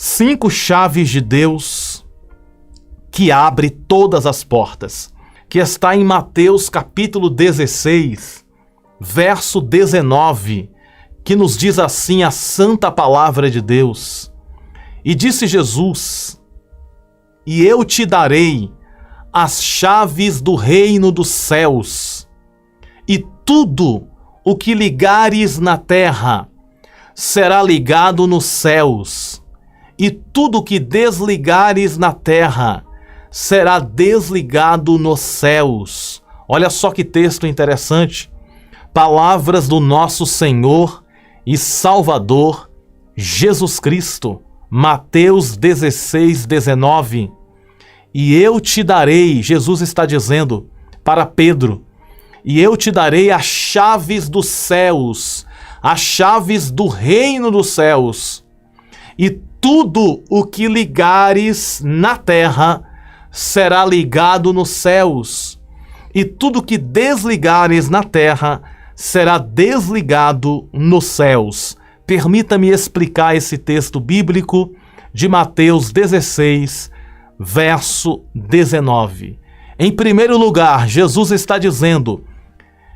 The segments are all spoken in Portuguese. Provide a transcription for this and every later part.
5 chaves de Deus que abre todas as portas, que está em Mateus capítulo 16, verso 19, que nos diz assim a santa palavra de Deus. E disse Jesus: e eu te darei as chaves do reino dos céus, e tudo o que ligares na terra será ligado nos céus, e tudo o que desligares na terra será desligado nos céus. Olha só que texto interessante. Palavras do nosso Senhor e Salvador Jesus Cristo. Mateus 16, 19. E eu te darei, Jesus está dizendo para Pedro, e eu te darei as chaves dos céus, as chaves do reino dos céus, e tudo o que ligares na terra será ligado nos céus, e tudo que desligares na terra será desligado nos céus. Permita-me explicar esse texto bíblico de Mateus 16, verso 19. Em primeiro lugar, Jesus está dizendo: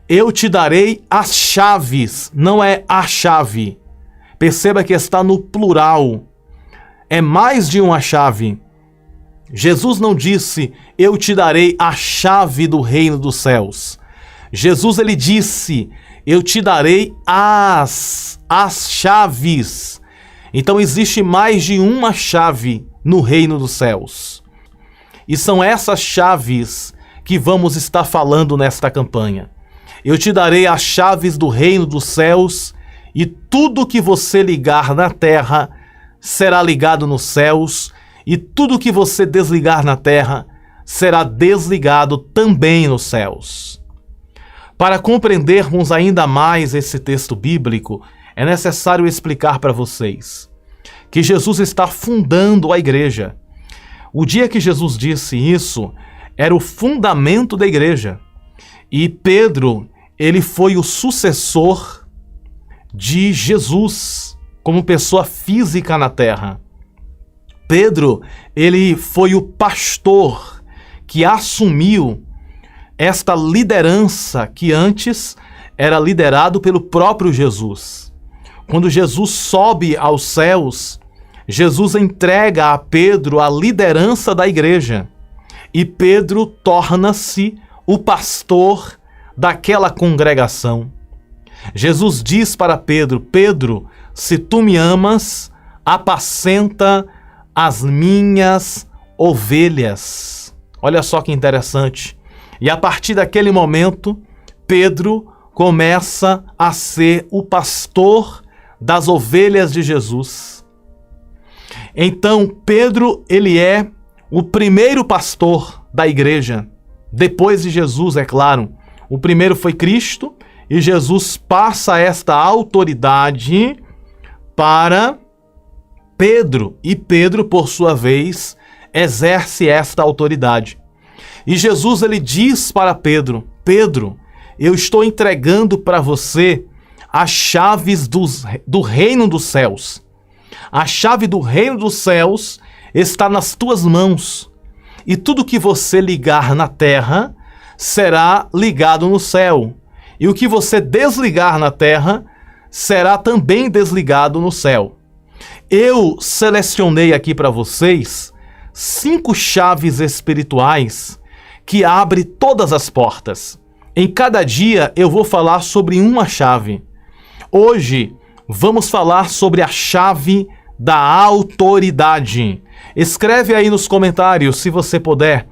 eu te darei as chaves, não é a chave. Perceba que está no plural. É mais de uma chave. Jesus não disse: eu te darei a chave do reino dos céus. Jesus, ele disse: eu te darei as chaves. Então existe mais de uma chave no reino dos céus. E são essas chaves que vamos estar falando nesta campanha. Eu te darei as chaves do reino dos céus, e tudo que você ligar na terra será ligado nos céus, e tudo que você desligar na terra será desligado também nos céus. Para compreendermos ainda mais esse texto bíblico, é necessário explicar para vocês que Jesus está fundando a igreja. O dia que Jesus disse isso, era o fundamento da igreja. E Pedro, ele foi o sucessor de Jesus como pessoa física na terra. Pedro, ele foi o pastor que assumiu esta liderança que antes era liderado pelo próprio Jesus. Quando Jesus sobe aos céus, Jesus entrega a Pedro a liderança da igreja, e Pedro torna-se o pastor daquela congregação. Jesus diz para Pedro: Pedro, se tu me amas, apacenta as minhas ovelhas. Olha só que interessante. E a partir daquele momento, Pedro começa a ser o pastor das ovelhas de Jesus. Então, Pedro, ele é o primeiro pastor da igreja. Depois de Jesus, é claro. O primeiro foi Cristo, e Jesus passa esta autoridade para Pedro. E Pedro, por sua vez, exerce esta autoridade. E Jesus, ele diz para Pedro: Pedro, eu estou entregando para você as chaves do reino dos céus. A chave do reino dos céus está nas tuas mãos. E tudo que você ligar na terra será ligado no céu. E o que você desligar na terra será também desligado no céu. Eu selecionei aqui para vocês 5 chaves espirituais que abrem todas as portas. Em cada dia eu vou falar sobre uma chave. Hoje vamos falar sobre a chave da autoridade. Escreve aí nos comentários, se você puder.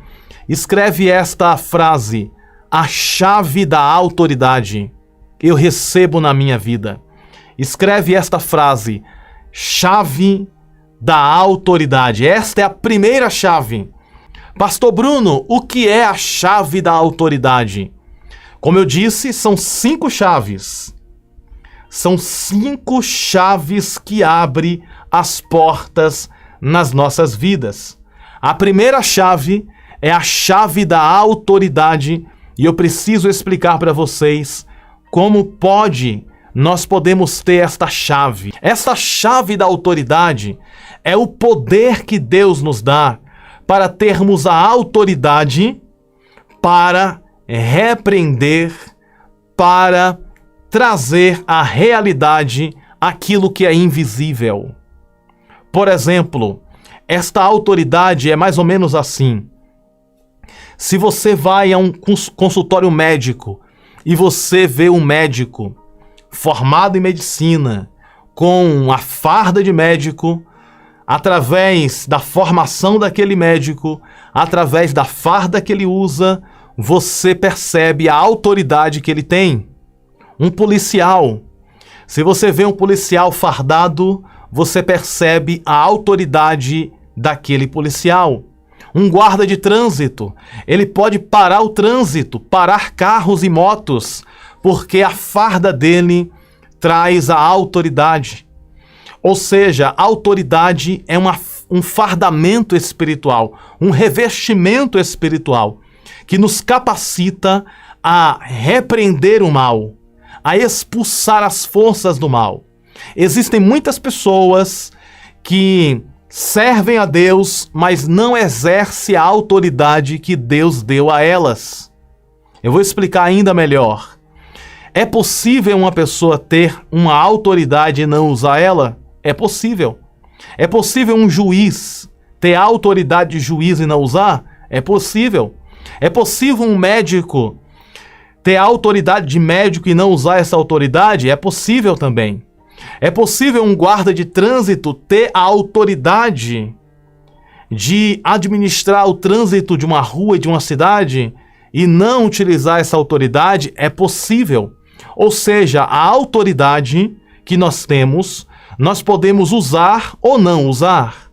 Escreve esta frase: a chave da autoridade eu recebo na minha vida. Escreve esta frase: chave da autoridade. Esta é a primeira chave. Pastor Bruno, o que é a chave da autoridade? Como eu disse, são 5 chaves. São 5 chaves que abrem as portas nas nossas vidas. A primeira chave é a chave da autoridade, e eu preciso explicar para vocês como pode nós podemos ter esta chave. Esta chave da autoridade é o poder que Deus nos dá para termos a autoridade para repreender, para trazer à realidade aquilo que é invisível. Por exemplo, esta autoridade é mais ou menos assim. Se você vai a um consultório médico e você vê um médico formado em medicina, com a farda de médico, através da formação daquele médico, através da farda que ele usa, você percebe a autoridade que ele tem. Um policial. Se você vê um policial fardado, você percebe a autoridade daquele policial. Um guarda de trânsito, ele pode parar o trânsito, parar carros e motos, porque a farda dele traz a autoridade. Ou seja, a autoridade é um fardamento espiritual, um revestimento espiritual, que nos capacita a repreender o mal, a expulsar as forças do mal. Existem muitas pessoas que servem a Deus, mas não exercem a autoridade que Deus deu a elas. Eu vou explicar ainda melhor. É possível uma pessoa ter uma autoridade e não usar ela? É possível. É possível um juiz ter a autoridade de juiz e não usar? É possível. É possível um médico ter a autoridade de médico e não usar essa autoridade? É possível também. É possível um guarda de trânsito ter a autoridade de administrar o trânsito de uma rua e de uma cidade e não utilizar essa autoridade? É possível. Ou seja, a autoridade que nós temos, nós podemos usar ou não usar.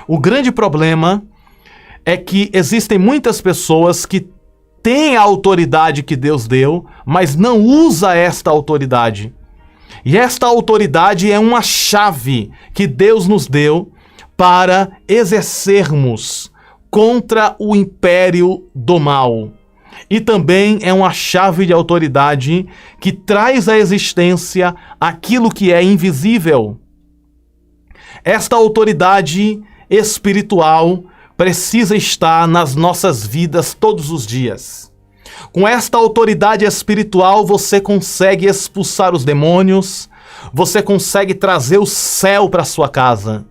O grande problema é que existem muitas pessoas que têm a autoridade que Deus deu, mas não usa esta autoridade. E esta autoridade é uma chave que Deus nos deu para exercermos contra o império do mal. E também é uma chave de autoridade que traz à existência aquilo que é invisível. Esta autoridade espiritual precisa estar nas nossas vidas todos os dias. Com esta autoridade espiritual, você consegue expulsar os demônios, você consegue trazer o céu para sua casa.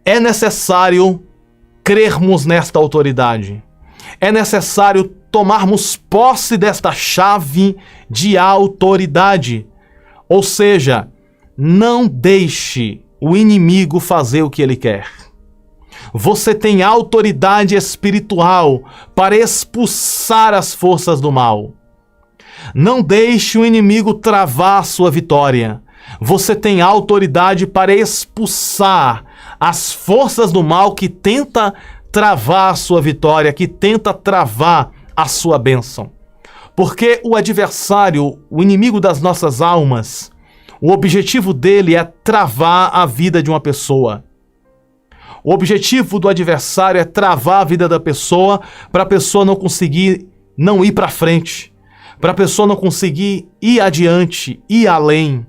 É necessário crermos nesta autoridade. É necessário tomarmos posse desta chave de autoridade. Ou seja, não deixe o inimigo fazer o que ele quer. Você tem autoridade espiritual para expulsar as forças do mal. Não deixe o inimigo travar a sua vitória. Você tem autoridade para expulsar as forças do mal que tenta travar a sua vitória, que tenta travar a sua bênção. Porque o adversário, o inimigo das nossas almas, o objetivo dele é travar a vida de uma pessoa. O objetivo do adversário é travar a vida da pessoa para a pessoa não conseguir não ir para frente, para a pessoa não conseguir ir adiante, ir além.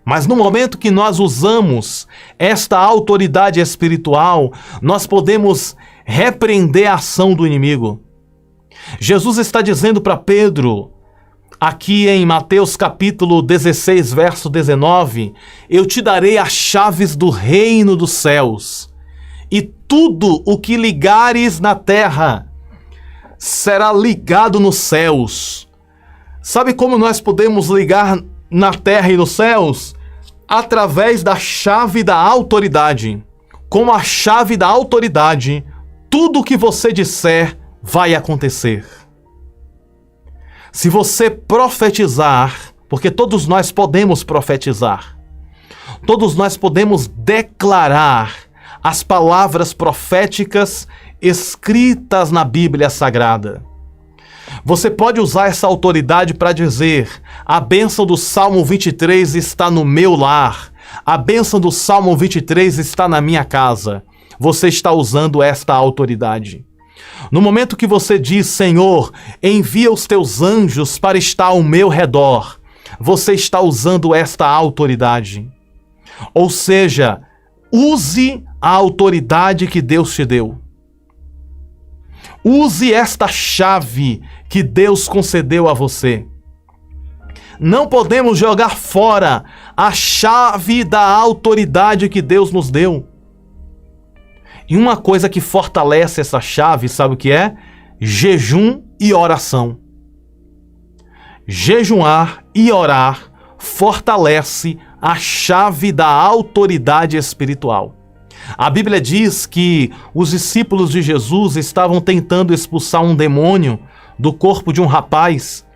Mas no momento que nós usamos esta autoridade espiritual, nós podemos repreender a ação do inimigo. Jesus está dizendo para Pedro, aqui em Mateus capítulo 16, verso 19, eu te darei as chaves do reino dos céus, e tudo o que ligares na terra será ligado nos céus. Sabe como nós podemos ligar na terra e nos céus? Através da chave da autoridade. Com a chave da autoridade, tudo o que você disser vai acontecer. Se você profetizar, porque todos nós podemos profetizar, todos nós podemos declarar as palavras proféticas escritas na Bíblia Sagrada. Você pode usar essa autoridade para dizer: a bênção do Salmo 23 está no meu lar, a bênção do Salmo 23 está na minha casa. Você está usando esta autoridade. No momento que você diz: Senhor, envia os teus anjos para estar ao meu redor, você está usando esta autoridade? Ou seja, use a autoridade que Deus te deu. Use esta chave que Deus concedeu a você. Não podemos jogar fora a chave da autoridade que Deus nos deu. E uma coisa que fortalece essa chave, sabe o que é? Jejum e oração. Jejuar e orar fortalece a chave da autoridade espiritual. A Bíblia diz que os discípulos de Jesus estavam tentando expulsar um demônio do corpo de um rapaz,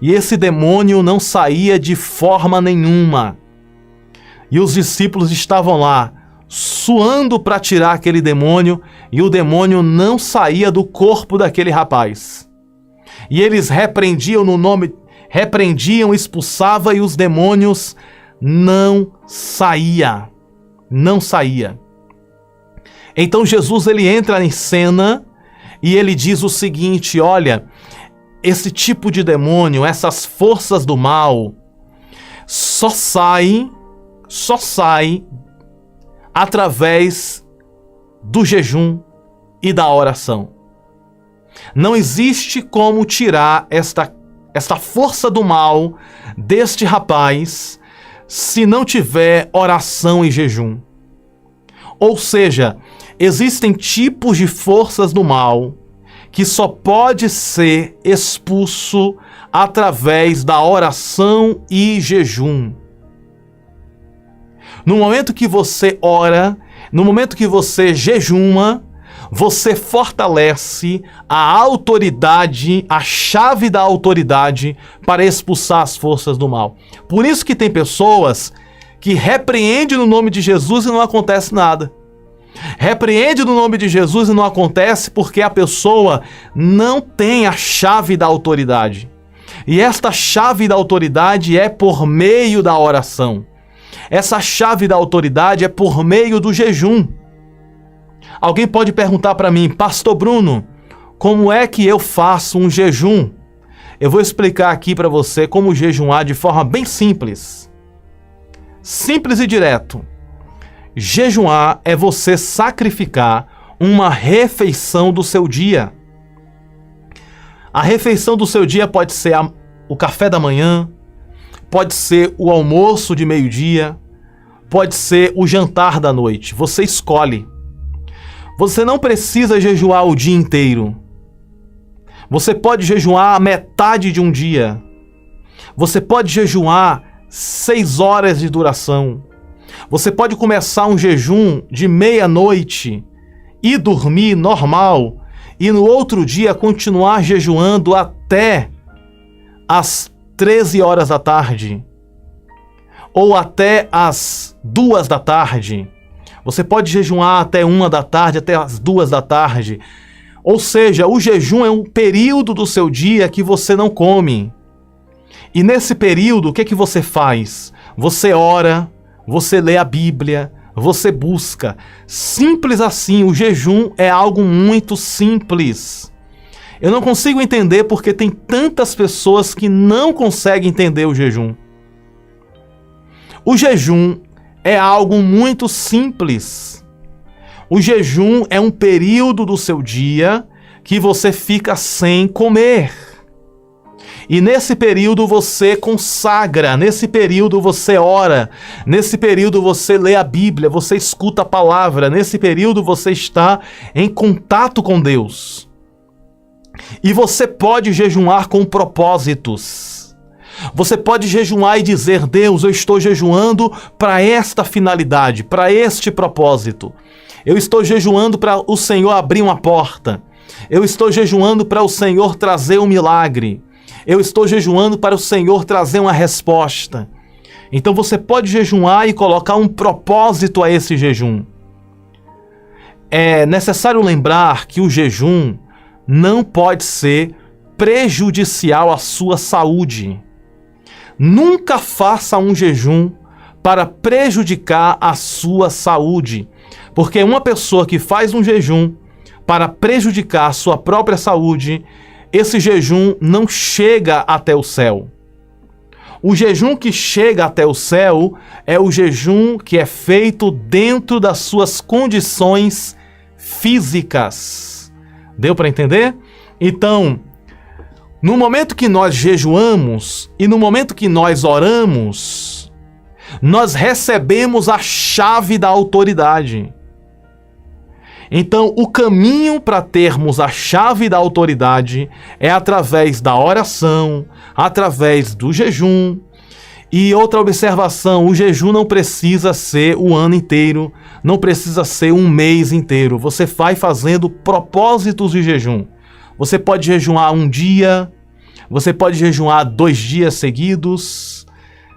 e esse demônio não saía de forma nenhuma. E os discípulos estavam lá, suando para tirar aquele demônio, e o demônio não saía do corpo daquele rapaz. E eles repreendiam, expulsavam, e os demônios não saía. Não saía. Então Jesus ele entra em cena e ele diz o seguinte: olha, esse tipo de demônio, essas forças do mal, só sai através do jejum e da oração. Não existe como tirar esta força do mal deste rapaz se não tiver oração e jejum. Ou seja, existem tipos de forças do mal que só pode ser expulso através da oração e jejum. No momento que você ora, no momento que você jejuma, você fortalece a autoridade, a chave da autoridade para expulsar as forças do mal. Por isso que tem pessoas que repreendem no nome de Jesus e não acontece nada. Repreende no nome de Jesus e não acontece porque a pessoa não tem a chave da autoridade. E esta chave da autoridade é por meio da oração. Essa chave da autoridade é por meio do jejum. Alguém pode perguntar para mim: Pastor Bruno, como é que eu faço um jejum? Eu vou explicar aqui para você como jejuar de forma bem simples. Simples e direto. Jejuar é você sacrificar uma refeição do seu dia. A refeição do seu dia pode ser o café da manhã, pode ser o almoço de meio-dia, pode ser o jantar da noite. Você escolhe. Você não precisa jejuar o dia inteiro. Você pode jejuar a metade de um dia. Você pode jejuar 6 horas de duração. Você pode começar um jejum de meia-noite e dormir normal, e no outro dia continuar jejuando até as 13 horas da tarde, ou até as 2 da tarde. Você pode jejuar até 1 da tarde, até as 2 da tarde. Ou seja, o jejum é um período do seu dia que você não come. E nesse período, o que você faz? Você ora, você lê a Bíblia, você busca. Simples assim, o jejum é algo muito simples. Eu não consigo entender porque tem tantas pessoas que não conseguem entender o jejum. O jejum é algo muito simples. O jejum é um período do seu dia que você fica sem comer. E nesse período você consagra, nesse período você ora, nesse período você lê a Bíblia, você escuta a palavra, nesse período você está em contato com Deus. E você pode jejuar com propósitos. Você pode jejuar e dizer: Deus, eu estou jejuando para esta finalidade, para este propósito. Eu estou jejuando para o Senhor abrir uma porta. Eu estou jejuando para o Senhor trazer um milagre. Eu estou jejuando para o Senhor trazer uma resposta. Então você pode jejuar e colocar um propósito a esse jejum. É necessário lembrar que o jejum não pode ser prejudicial à sua saúde. Nunca faça um jejum para prejudicar a sua saúde, porque uma pessoa que faz um jejum para prejudicar a sua própria saúde, esse jejum não chega até o céu. O jejum que chega até o céu é o jejum que é feito dentro das suas condições físicas. Deu para entender? Então, no momento que nós jejuamos e no momento que nós oramos, nós recebemos a chave da autoridade. Então, o caminho para termos a chave da autoridade é através da oração, através do jejum. E outra observação, o jejum não precisa ser o ano inteiro, não precisa ser um mês inteiro. Você vai fazendo propósitos de jejum. Você pode jejuar um dia, você pode jejuar 2 dias seguidos,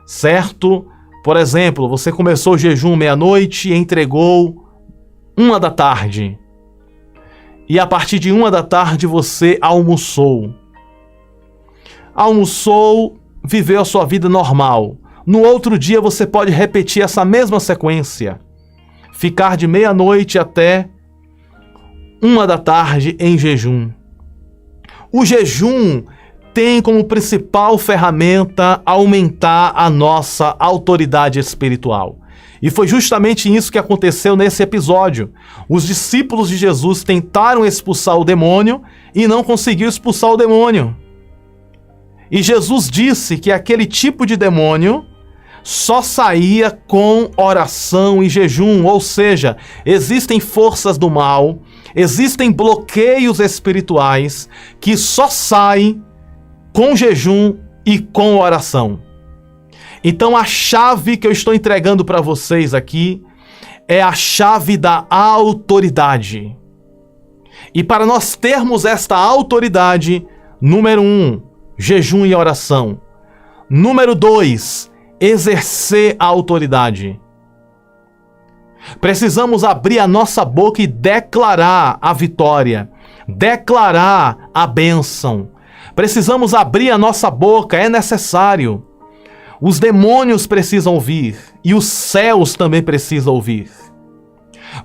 certo? Por exemplo, você começou o jejum meia-noite e entregou 1 da tarde. E a partir de 1 da tarde você almoçou. Almoçou, viveu a sua vida normal. No outro dia você pode repetir essa mesma sequência. Ficar de meia-noite até 1 da tarde em jejum. O jejum tem como principal ferramenta aumentar a nossa autoridade espiritual. E foi justamente isso que aconteceu nesse episódio. Os discípulos de Jesus tentaram expulsar o demônio e não conseguiu expulsar o demônio. E Jesus disse que aquele tipo de demônio só saía com oração e jejum, ou seja, existem forças do mal, existem bloqueios espirituais que só saem com jejum e com oração. Então a chave que eu estou entregando para vocês aqui é a chave da autoridade. E para nós termos esta autoridade, número 1, jejum e oração. Número 2, exercer a autoridade. Precisamos abrir a nossa boca e declarar a vitória, declarar a bênção. Precisamos abrir a nossa boca, é necessário. Os demônios precisam ouvir e os céus também precisam ouvir.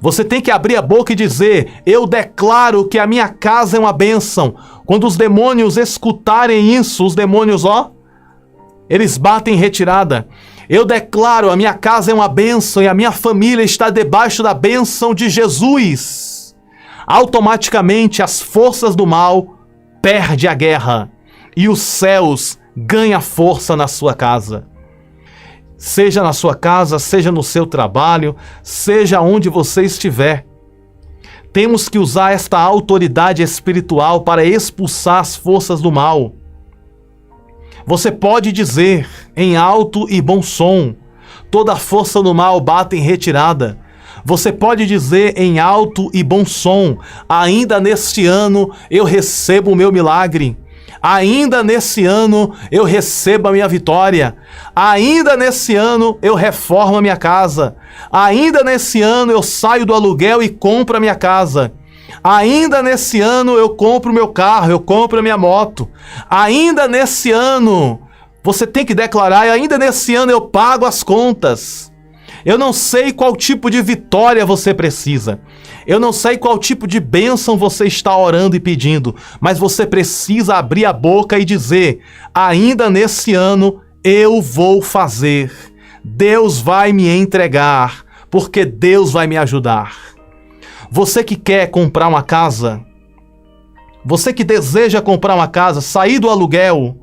Você tem que abrir a boca e dizer: eu declaro que a minha casa é uma bênção. Quando os demônios escutarem isso, os demônios, eles batem em retirada. Eu declaro, a minha casa é uma bênção e a minha família está debaixo da bênção de Jesus. Automaticamente as forças do mal perdem a guerra e os céus ganham força na sua casa. Seja na sua casa, seja no seu trabalho, seja onde você estiver. Temos que usar esta autoridade espiritual para expulsar as forças do mal. Você pode dizer em alto e bom som: toda força do mal bate em retirada. Você pode dizer em alto e bom som: ainda neste ano eu recebo o meu milagre. Ainda nesse ano eu recebo a minha vitória. Ainda nesse ano eu reformo a minha casa. Ainda nesse ano eu saio do aluguel e compro a minha casa. Ainda nesse ano eu compro o meu carro, eu compro a minha moto. Ainda nesse ano, você tem que declarar: ainda nesse ano eu pago as contas. Eu não sei qual tipo de vitória você precisa. Eu não sei qual tipo de bênção você está orando e pedindo, mas você precisa abrir a boca e dizer: ainda nesse ano eu vou fazer. Deus vai me entregar, porque Deus vai me ajudar. Você que quer comprar uma casa, você que deseja comprar uma casa, sair do aluguel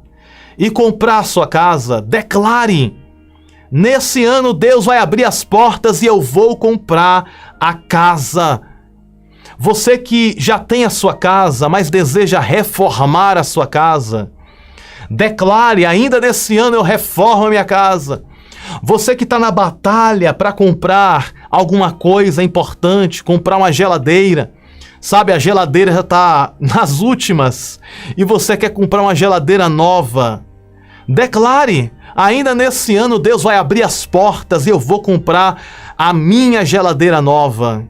e comprar a sua casa, declare: nesse ano Deus vai abrir as portas e eu vou comprar a casa. Você que já tem a sua casa, mas deseja reformar a sua casa, declare: ainda nesse ano eu reformo a minha casa. Você que está na batalha para comprar alguma coisa importante, comprar uma geladeira, sabe, a geladeira já está nas últimas e você quer comprar uma geladeira nova, declare: ainda nesse ano Deus vai abrir as portas e eu vou comprar a minha geladeira nova.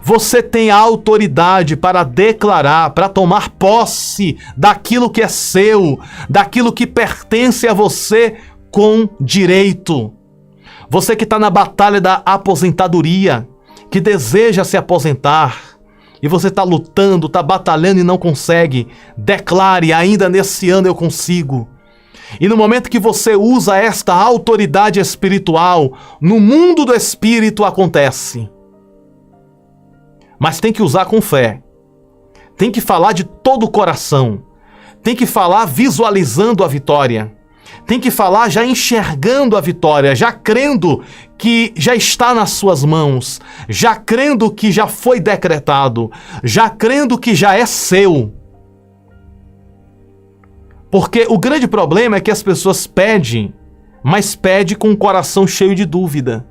Você tem a autoridade para declarar, para tomar posse daquilo que é seu, daquilo que pertence a você com direito. Você que está na batalha da aposentadoria, que deseja se aposentar, e você está lutando, está batalhando e não consegue, declare: ainda nesse ano eu consigo. E no momento que você usa esta autoridade espiritual, no mundo do espírito acontece. Mas tem que usar com fé. Tem que falar de todo o coração. Tem que falar visualizando a vitória. Tem que falar já enxergando a vitória, já crendo que já está nas suas mãos, já crendo que já foi decretado, já crendo que já é seu. Porque o grande problema é que as pessoas pedem, mas pedem com o coração cheio de dúvida.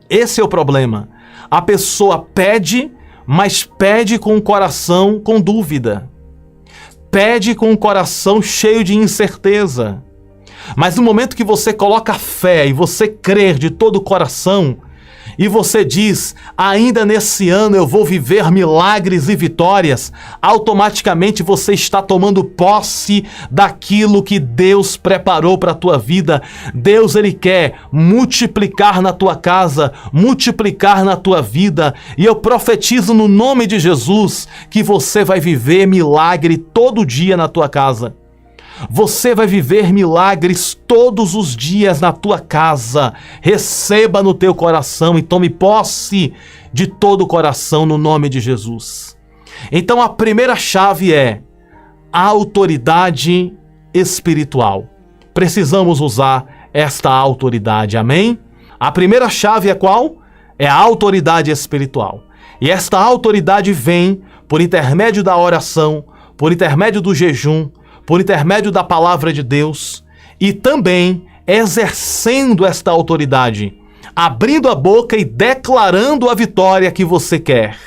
Esse é o problema. A pessoa pede, mas pede com o coração com dúvida. Pede com o coração cheio de incerteza. Mas no momento que você coloca fé e você crer de todo o coração, e você diz, ainda nesse ano eu vou viver milagres e vitórias, automaticamente você está tomando posse daquilo que Deus preparou para a tua vida. Deus, Ele quer multiplicar na tua casa, multiplicar na tua vida, e eu profetizo no nome de Jesus que você vai viver milagre todo dia na tua casa. Você vai viver milagres todos os dias na tua casa. Receba no teu coração e tome posse de todo o coração no nome de Jesus. Então a primeira chave é a autoridade espiritual. Precisamos usar esta autoridade, amém? A primeira chave é qual? É a autoridade espiritual. E esta autoridade vem por intermédio da oração, por intermédio do jejum, por intermédio da palavra de Deus, e também exercendo esta autoridade, abrindo a boca e declarando a vitória que você quer.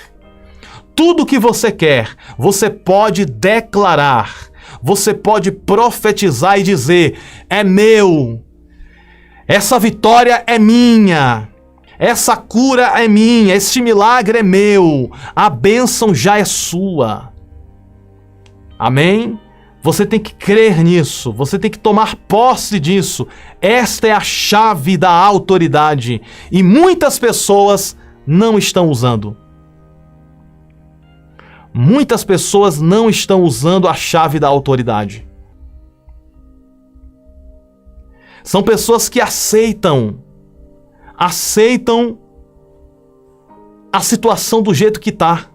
Tudo que você quer, você pode declarar, você pode profetizar e dizer, é meu, essa vitória é minha, essa cura é minha, este milagre é meu, a bênção já é sua. Amém? Você tem que crer nisso, você tem que tomar posse disso. Esta é a chave da autoridade e muitas pessoas não estão usando. Muitas pessoas não estão usando a chave da autoridade. São pessoas que aceitam a situação do jeito que está.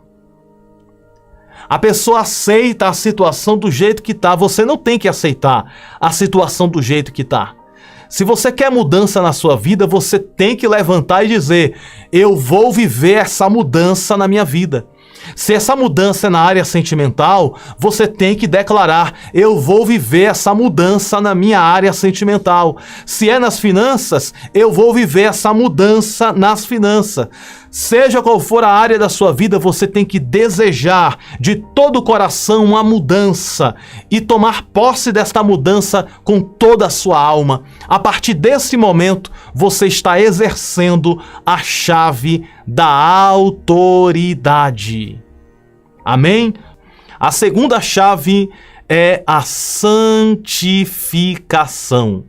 A pessoa aceita a situação do jeito que está. Você não tem que aceitar a situação do jeito que está. Se você quer mudança na sua vida, você tem que levantar e dizer, eu vou viver essa mudança na minha vida. Se essa mudança é na área sentimental, você tem que declarar, eu vou viver essa mudança na minha área sentimental. Se é nas finanças, eu vou viver essa mudança nas finanças. Seja qual for a área da sua vida, você tem que desejar de todo o coração uma mudança e tomar posse desta mudança com toda a sua alma. A partir desse momento, você está exercendo a chave da autoridade. Amém? A segunda chave é a santificação.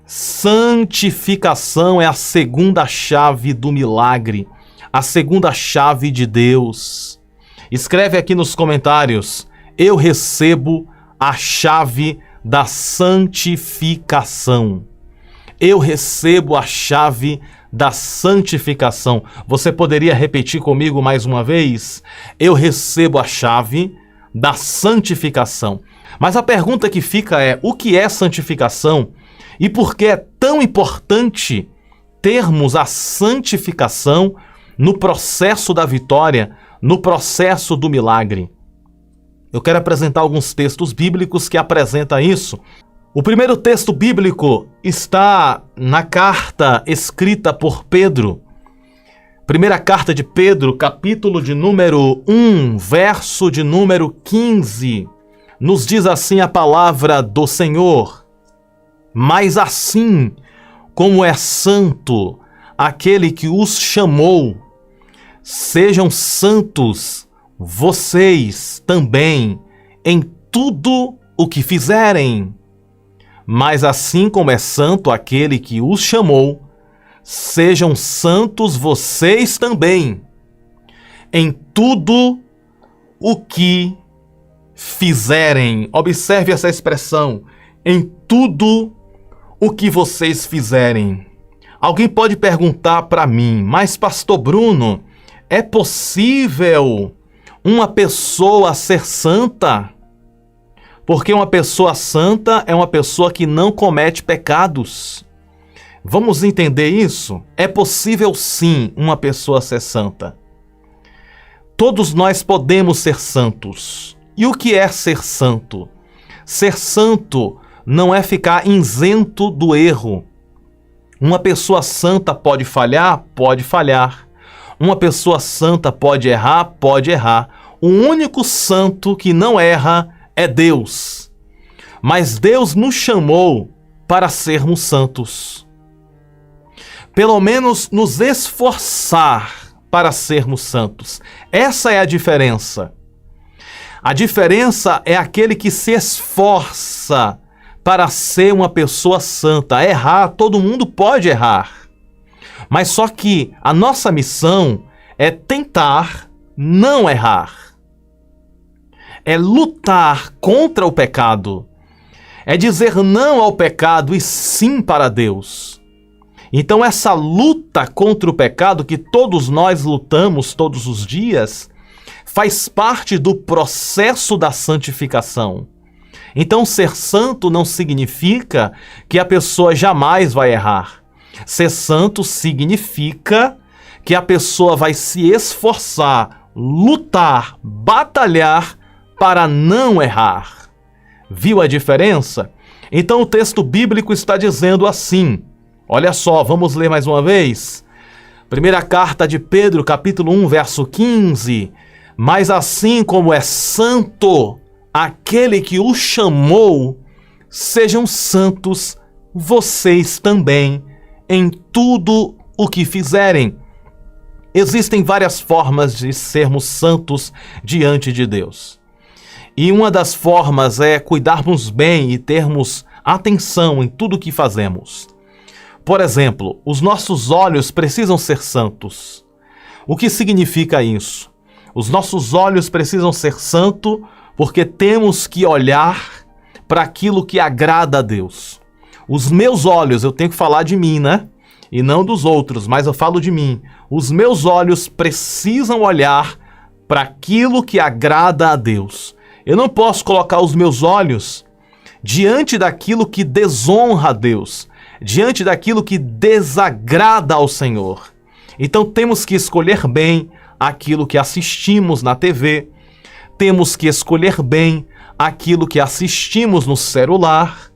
Santificação é a segunda chave do milagre, a segunda chave de Deus. Escreve aqui nos comentários, eu recebo a chave da santificação. Eu recebo a chave da santificação. Você poderia repetir comigo mais uma vez? Eu recebo a chave da santificação. Mas a pergunta que fica é, o que é santificação? E por que é tão importante termos a santificação no processo da vitória, no processo do milagre? Eu quero apresentar alguns textos bíblicos que apresentam isso. O primeiro texto bíblico está na carta escrita por Pedro. Primeira carta de Pedro, capítulo de número 1, verso de número 15. Nos diz assim a palavra do Senhor. Mas assim como é santo aquele que os chamou, sejam santos vocês também em tudo o que fizerem. Mas assim como é santo aquele que os chamou, sejam santos vocês também em tudo o que fizerem. Observe essa expressão. Em tudo o que vocês fizerem. Alguém pode perguntar para mim, mas pastor Bruno, é possível uma pessoa ser santa? Porque uma pessoa santa é uma pessoa que não comete pecados. Vamos entender isso? É possível sim uma pessoa ser santa. Todos nós podemos ser santos. E o que é ser santo? Ser santo não é ficar isento do erro. Uma pessoa santa pode falhar? Pode falhar. Uma pessoa santa pode errar? Pode errar. O único santo que não erra é Deus. Mas Deus nos chamou para sermos santos. Pelo menos nos esforçar para sermos santos. Essa é a diferença. A diferença é aquele que se esforça para ser uma pessoa santa. Errar, todo mundo pode errar. Mas só que a nossa missão é tentar não errar. É lutar contra o pecado. É dizer não ao pecado e sim para Deus. Então essa luta contra o pecado que todos nós lutamos todos os dias faz parte do processo da santificação. Então ser santo não significa que a pessoa jamais vai errar. Ser santo significa que a pessoa vai se esforçar, lutar, batalhar para não errar. Viu a diferença? Então o texto bíblico está dizendo assim. Olha só, vamos ler mais uma vez. Primeira carta de Pedro, capítulo 1, verso 15. Mas assim como é santo aquele que o chamou, sejam santos vocês também em tudo o que fizerem. Existem várias formas de sermos santos diante de Deus. E uma das formas é cuidarmos bem e termos atenção em tudo o que fazemos. Por exemplo, os nossos olhos precisam ser santos. O que significa isso? Os nossos olhos precisam ser santos porque temos que olhar para aquilo que agrada a Deus. Os meus olhos, eu tenho que falar de mim, né? E não dos outros, mas eu falo de mim. Os meus olhos precisam olhar para aquilo que agrada a Deus. Eu não posso colocar os meus olhos diante daquilo que desonra a Deus, diante daquilo que desagrada ao Senhor. Então temos que escolher bem aquilo que assistimos na TV, temos que escolher bem aquilo que assistimos no celular,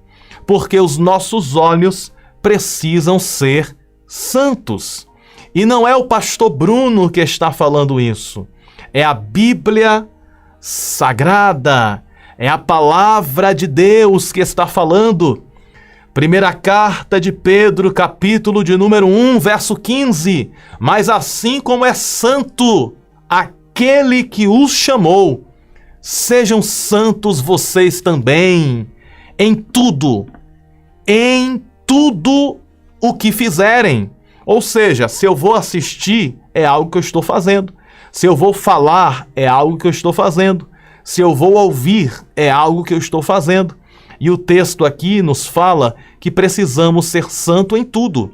porque os nossos olhos precisam ser santos. E não é o pastor Bruno que está falando isso, é a Bíblia Sagrada, é a palavra de Deus que está falando. Primeira carta de Pedro, capítulo de número 1, verso 15. Mas assim como é santo aquele que os chamou, sejam santos vocês também, em tudo o que fizerem. Ou seja, se eu vou assistir, é algo que eu estou fazendo. Se eu vou falar, é algo que eu estou fazendo. Se eu vou ouvir, é algo que eu estou fazendo. E o texto aqui nos fala que precisamos ser santo em tudo.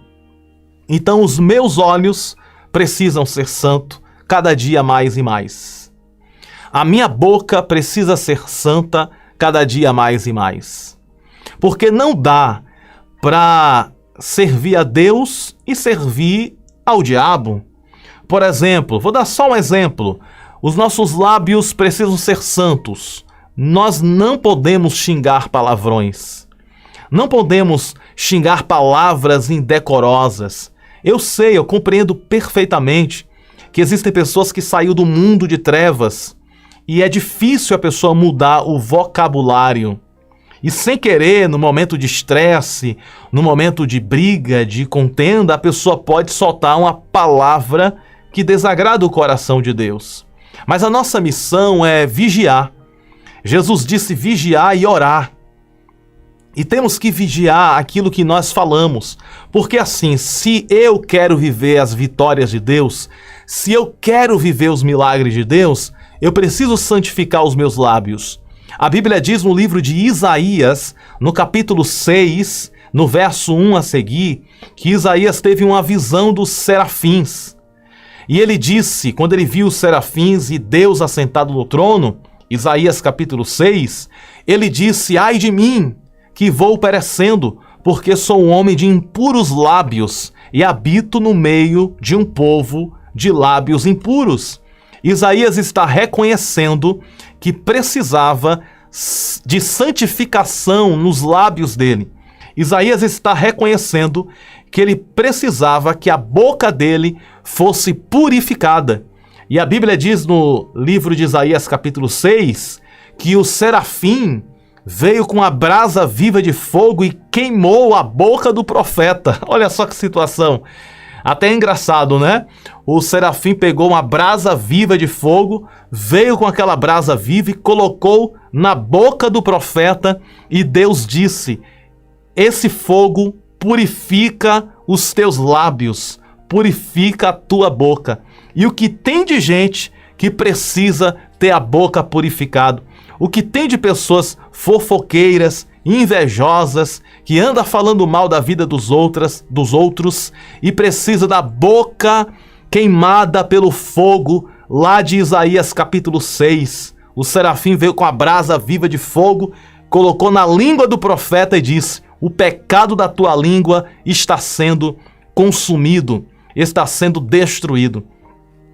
Então os meus olhos precisam ser santo cada dia mais e mais. A minha boca precisa ser santa cada dia mais e mais. Porque não dá para servir a Deus e servir ao diabo. Por exemplo, vou dar só um exemplo. Os nossos lábios precisam ser santos. Nós não podemos xingar palavrões. Não podemos xingar palavras indecorosas. Eu sei, eu compreendo perfeitamente que existem pessoas que saíram do mundo de trevas e é difícil a pessoa mudar o vocabulário. E sem querer, no momento de estresse, no momento de briga, de contenda, a pessoa pode soltar uma palavra que desagrada o coração de Deus. Mas a nossa missão é vigiar. Jesus disse vigiar e orar. E temos que vigiar aquilo que nós falamos. Porque assim, se eu quero viver as vitórias de Deus, se eu quero viver os milagres de Deus, eu preciso santificar os meus lábios. A Bíblia diz no livro de Isaías, no capítulo 6, no verso 1 a seguir, que Isaías teve uma visão dos serafins. E ele disse, quando ele viu os serafins e Deus assentado no trono, Isaías capítulo 6, ele disse: ai de mim, que vou perecendo, porque sou um homem de impuros lábios e habito no meio de um povo de lábios impuros. Isaías está reconhecendo que precisava de santificação nos lábios dele. Isaías está reconhecendo que ele precisava que a boca dele fosse purificada. E a Bíblia diz no livro de Isaías capítulo 6 que o serafim veio com a brasa viva de fogo e queimou a boca do profeta. Olha só que situação. Até é engraçado, né? O serafim pegou uma brasa viva de fogo, veio com aquela brasa viva e colocou na boca do profeta, e Deus disse: esse fogo purifica os teus lábios, purifica a tua boca. E o que tem de gente que precisa ter a boca purificada? O que tem de pessoas fofoqueiras, invejosas, que anda falando mal da vida dos outros e precisa da boca queimada pelo fogo, lá de Isaías capítulo 6. O serafim veio com a brasa viva de fogo, colocou na língua do profeta e disse: o pecado da tua língua está sendo consumido, está sendo destruído.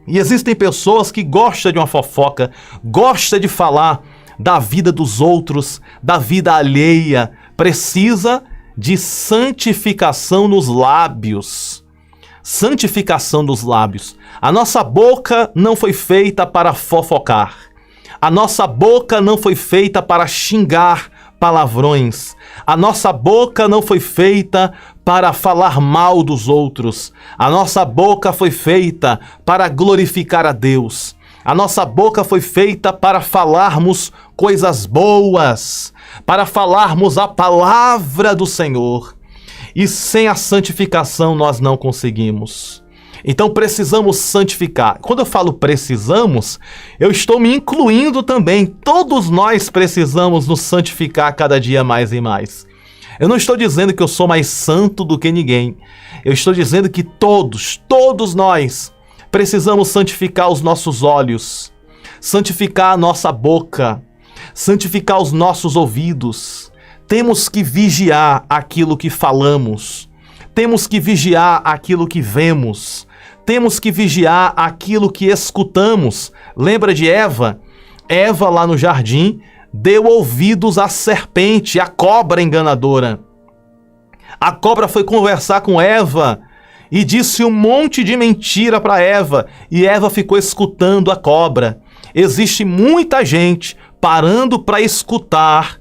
E existem pessoas que gostam de uma fofoca, gostam de falar da vida dos outros, da vida alheia, precisa de santificação nos lábios. Santificação dos lábios. A nossa boca não foi feita para fofocar. A nossa boca não foi feita para xingar palavrões. A nossa boca não foi feita para falar mal dos outros. A nossa boca foi feita para glorificar a Deus. A nossa boca foi feita para falarmos coisas boas, para falarmos a palavra do Senhor. E sem a santificação nós não conseguimos. Então precisamos santificar. Quando eu falo precisamos, eu estou me incluindo também. Todos nós precisamos nos santificar cada dia mais e mais. Eu não estou dizendo que eu sou mais santo do que ninguém. Eu estou dizendo que todos nós precisamos santificar os nossos olhos, santificar a nossa boca, santificar os nossos ouvidos. Temos que vigiar aquilo que falamos. Temos que vigiar aquilo que vemos. Temos que vigiar aquilo que escutamos. Lembra de Eva? Eva, lá no jardim, deu ouvidos à serpente, à cobra enganadora. A cobra foi conversar com Eva e disse um monte de mentira para Eva, e Eva ficou escutando a cobra. Existe muita gente parando para escutar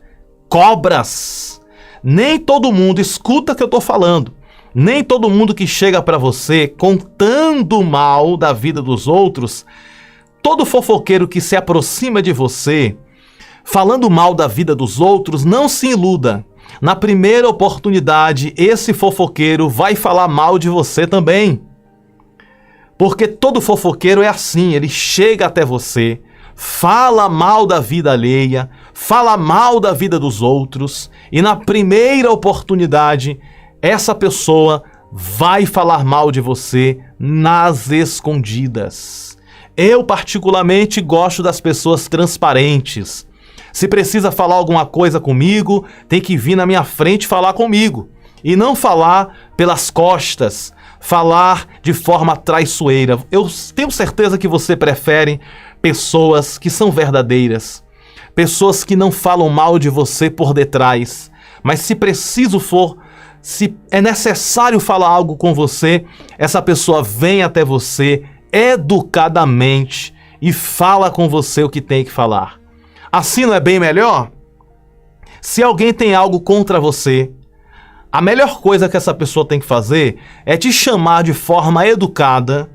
cobras. Nem todo mundo escuta o que eu estou falando. Nem todo mundo que chega para você contando mal da vida dos outros, todo fofoqueiro que se aproxima de você falando mal da vida dos outros, não se iluda. Na primeira oportunidade, esse fofoqueiro vai falar mal de você também. Porque todo fofoqueiro é assim, ele chega até você, fala mal da vida alheia, fala mal da vida dos outros, e na primeira oportunidade, essa pessoa vai falar mal de você nas escondidas. Eu particularmente gosto das pessoas transparentes. Se precisa falar alguma coisa comigo, tem que vir na minha frente falar comigo. E não falar pelas costas, falar de forma traiçoeira. Eu tenho certeza que você prefere pessoas que são verdadeiras. Pessoas que não falam mal de você por detrás. Mas se preciso for, se é necessário falar algo com você, essa pessoa vem até você educadamente e fala com você o que tem que falar. Assim não é bem melhor? Se alguém tem algo contra você, a melhor coisa que essa pessoa tem que fazer é te chamar de forma educada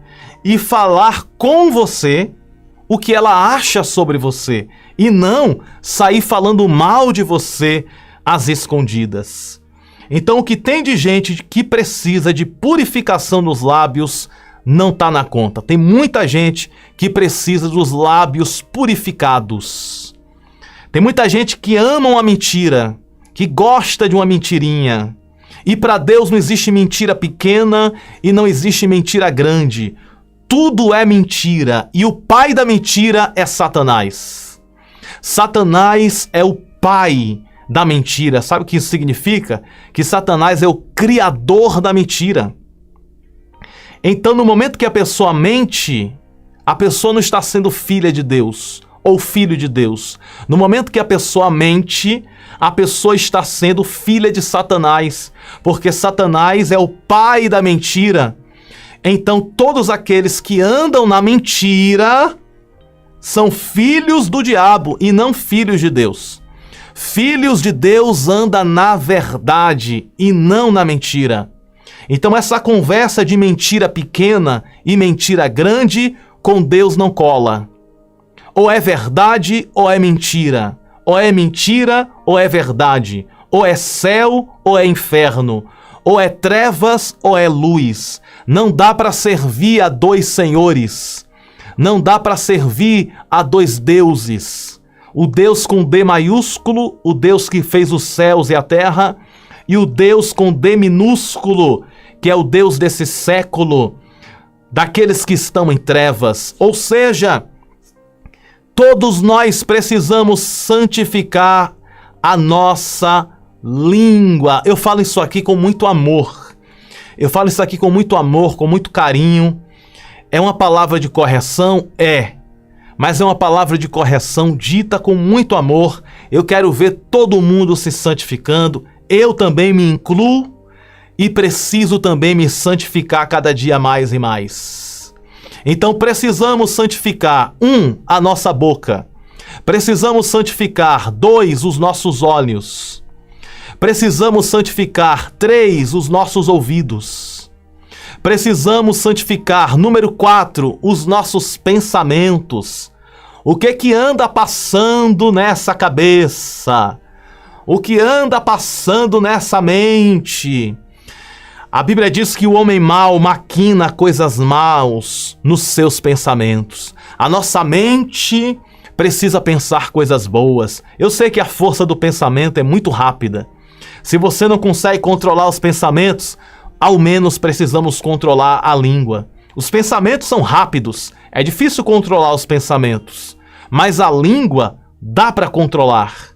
e falar com você o que ela acha sobre você, e não sair falando mal de você às escondidas. Então o que tem de gente que precisa de purificação nos lábios não está na conta. Tem muita gente que precisa dos lábios purificados. Tem muita gente que ama uma mentira, que gosta de uma mentirinha. E para Deus não existe mentira pequena e não existe mentira grande. Tudo é mentira e o pai da mentira é Satanás. Satanás é o pai da mentira. Sabe o que isso significa? Que Satanás é o criador da mentira. Então, no momento que a pessoa mente, a pessoa não está sendo filha de Deus ou filho de Deus. No momento que a pessoa mente, a pessoa está sendo filha de Satanás, porque Satanás é o pai da mentira. Então, todos aqueles que andam na mentira são filhos do diabo e não filhos de Deus. Filhos de Deus andam na verdade e não na mentira. Então, essa conversa de mentira pequena e mentira grande com Deus não cola. Ou é verdade ou é mentira. Ou é mentira ou é verdade. Ou é céu ou é inferno. Ou é trevas ou é luz. Não dá para servir a dois senhores. Não dá para servir a dois deuses. O Deus com D maiúsculo, o Deus que fez os céus e a terra, e o Deus com D minúsculo, que é o Deus desse século, daqueles que estão em trevas. Ou seja, todos nós precisamos santificar a nossa língua. Eu falo isso aqui com muito amor. Eu falo isso aqui com muito amor, com muito carinho. É uma palavra de correção? É. Mas é uma palavra de correção dita com muito amor. Eu quero ver todo mundo se santificando. Eu também me incluo e preciso também me santificar cada dia mais e mais. Então precisamos santificar, 1, a nossa boca. Precisamos santificar, 2, os nossos olhos. Precisamos santificar, 3, os nossos ouvidos. Precisamos santificar, número 4, os nossos pensamentos. O que anda passando nessa cabeça? O que anda passando nessa mente? A Bíblia diz que o homem mau maquina coisas maus nos seus pensamentos. A nossa mente precisa pensar coisas boas. Eu sei que a força do pensamento é muito rápida. Se você não consegue controlar os pensamentos, ao menos precisamos controlar a língua. Os pensamentos são rápidos, é difícil controlar os pensamentos, mas a língua dá para controlar.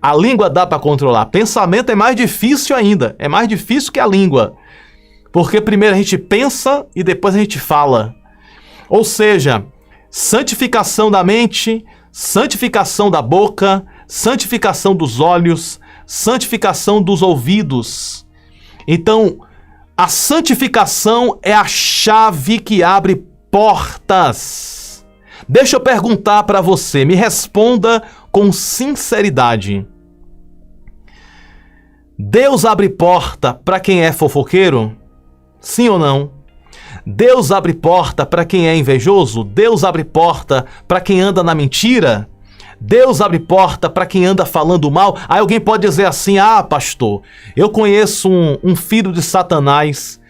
A língua dá para controlar. Pensamento é mais difícil ainda, é mais difícil que a língua, porque primeiro a gente pensa e depois a gente fala. Ou seja, santificação da mente, santificação da boca, santificação dos olhos, santificação dos ouvidos. Então, a santificação é a chave que abre portas. Deixa eu perguntar para você, me responda com sinceridade. Deus abre porta para quem é fofoqueiro? Sim ou não? Deus abre porta para quem é invejoso? Deus abre porta para quem anda na mentira? Deus abre porta para quem anda falando mal? Aí alguém pode dizer assim, pastor, eu conheço um filho de Satanás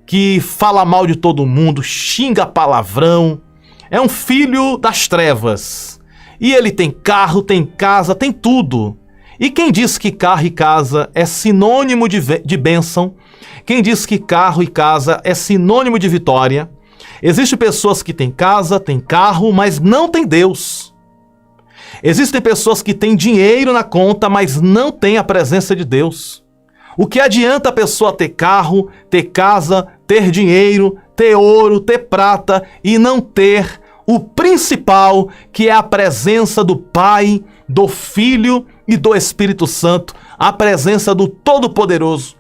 que fala mal de todo mundo, xinga palavrão, é um filho das trevas. E ele tem carro, tem casa, tem tudo. E quem diz que carro e casa é sinônimo de bênção? Quem diz que carro e casa é sinônimo de vitória? Existem pessoas que têm casa, têm carro, mas não têm Deus. Existem pessoas que têm dinheiro na conta, mas não têm a presença de Deus. O que adianta a pessoa ter carro, ter casa, ter dinheiro, ter ouro, ter prata e não ter o principal, que é a presença do Pai, do Filho e do Espírito Santo, a presença do Todo-Poderoso?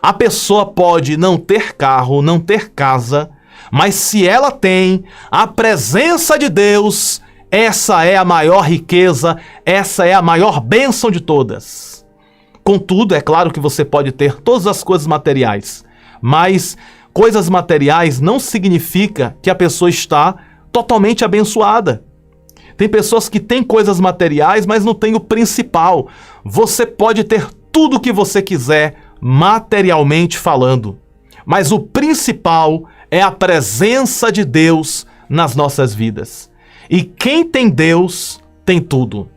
A pessoa pode não ter carro, não ter casa, mas se ela tem a presença de Deus, essa é a maior riqueza, essa é a maior bênção de todas. Contudo, é claro que você pode ter todas as coisas materiais, mas coisas materiais não significa que a pessoa está totalmente abençoada. Tem pessoas que têm coisas materiais, mas não têm o principal. Você pode ter tudo o que você quiser, materialmente falando, mas o principal é a presença de Deus nas nossas vidas. E quem tem Deus, tem tudo.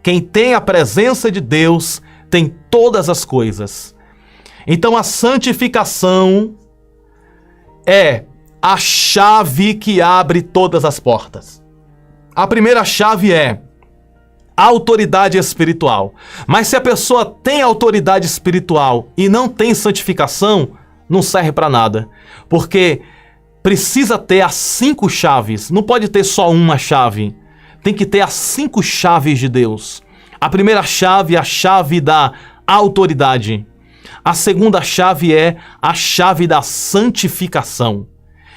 Quem tem a presença de Deus tem todas as coisas. Então a santificação é a chave que abre todas as portas. A primeira chave é a autoridade espiritual. Mas se a pessoa tem autoridade espiritual e não tem santificação, não serve para nada. Porque precisa ter as 5 chaves. Não pode ter só uma chave. Tem que ter as 5 chaves de Deus. A primeira chave é a chave da autoridade. A segunda chave é a chave da santificação.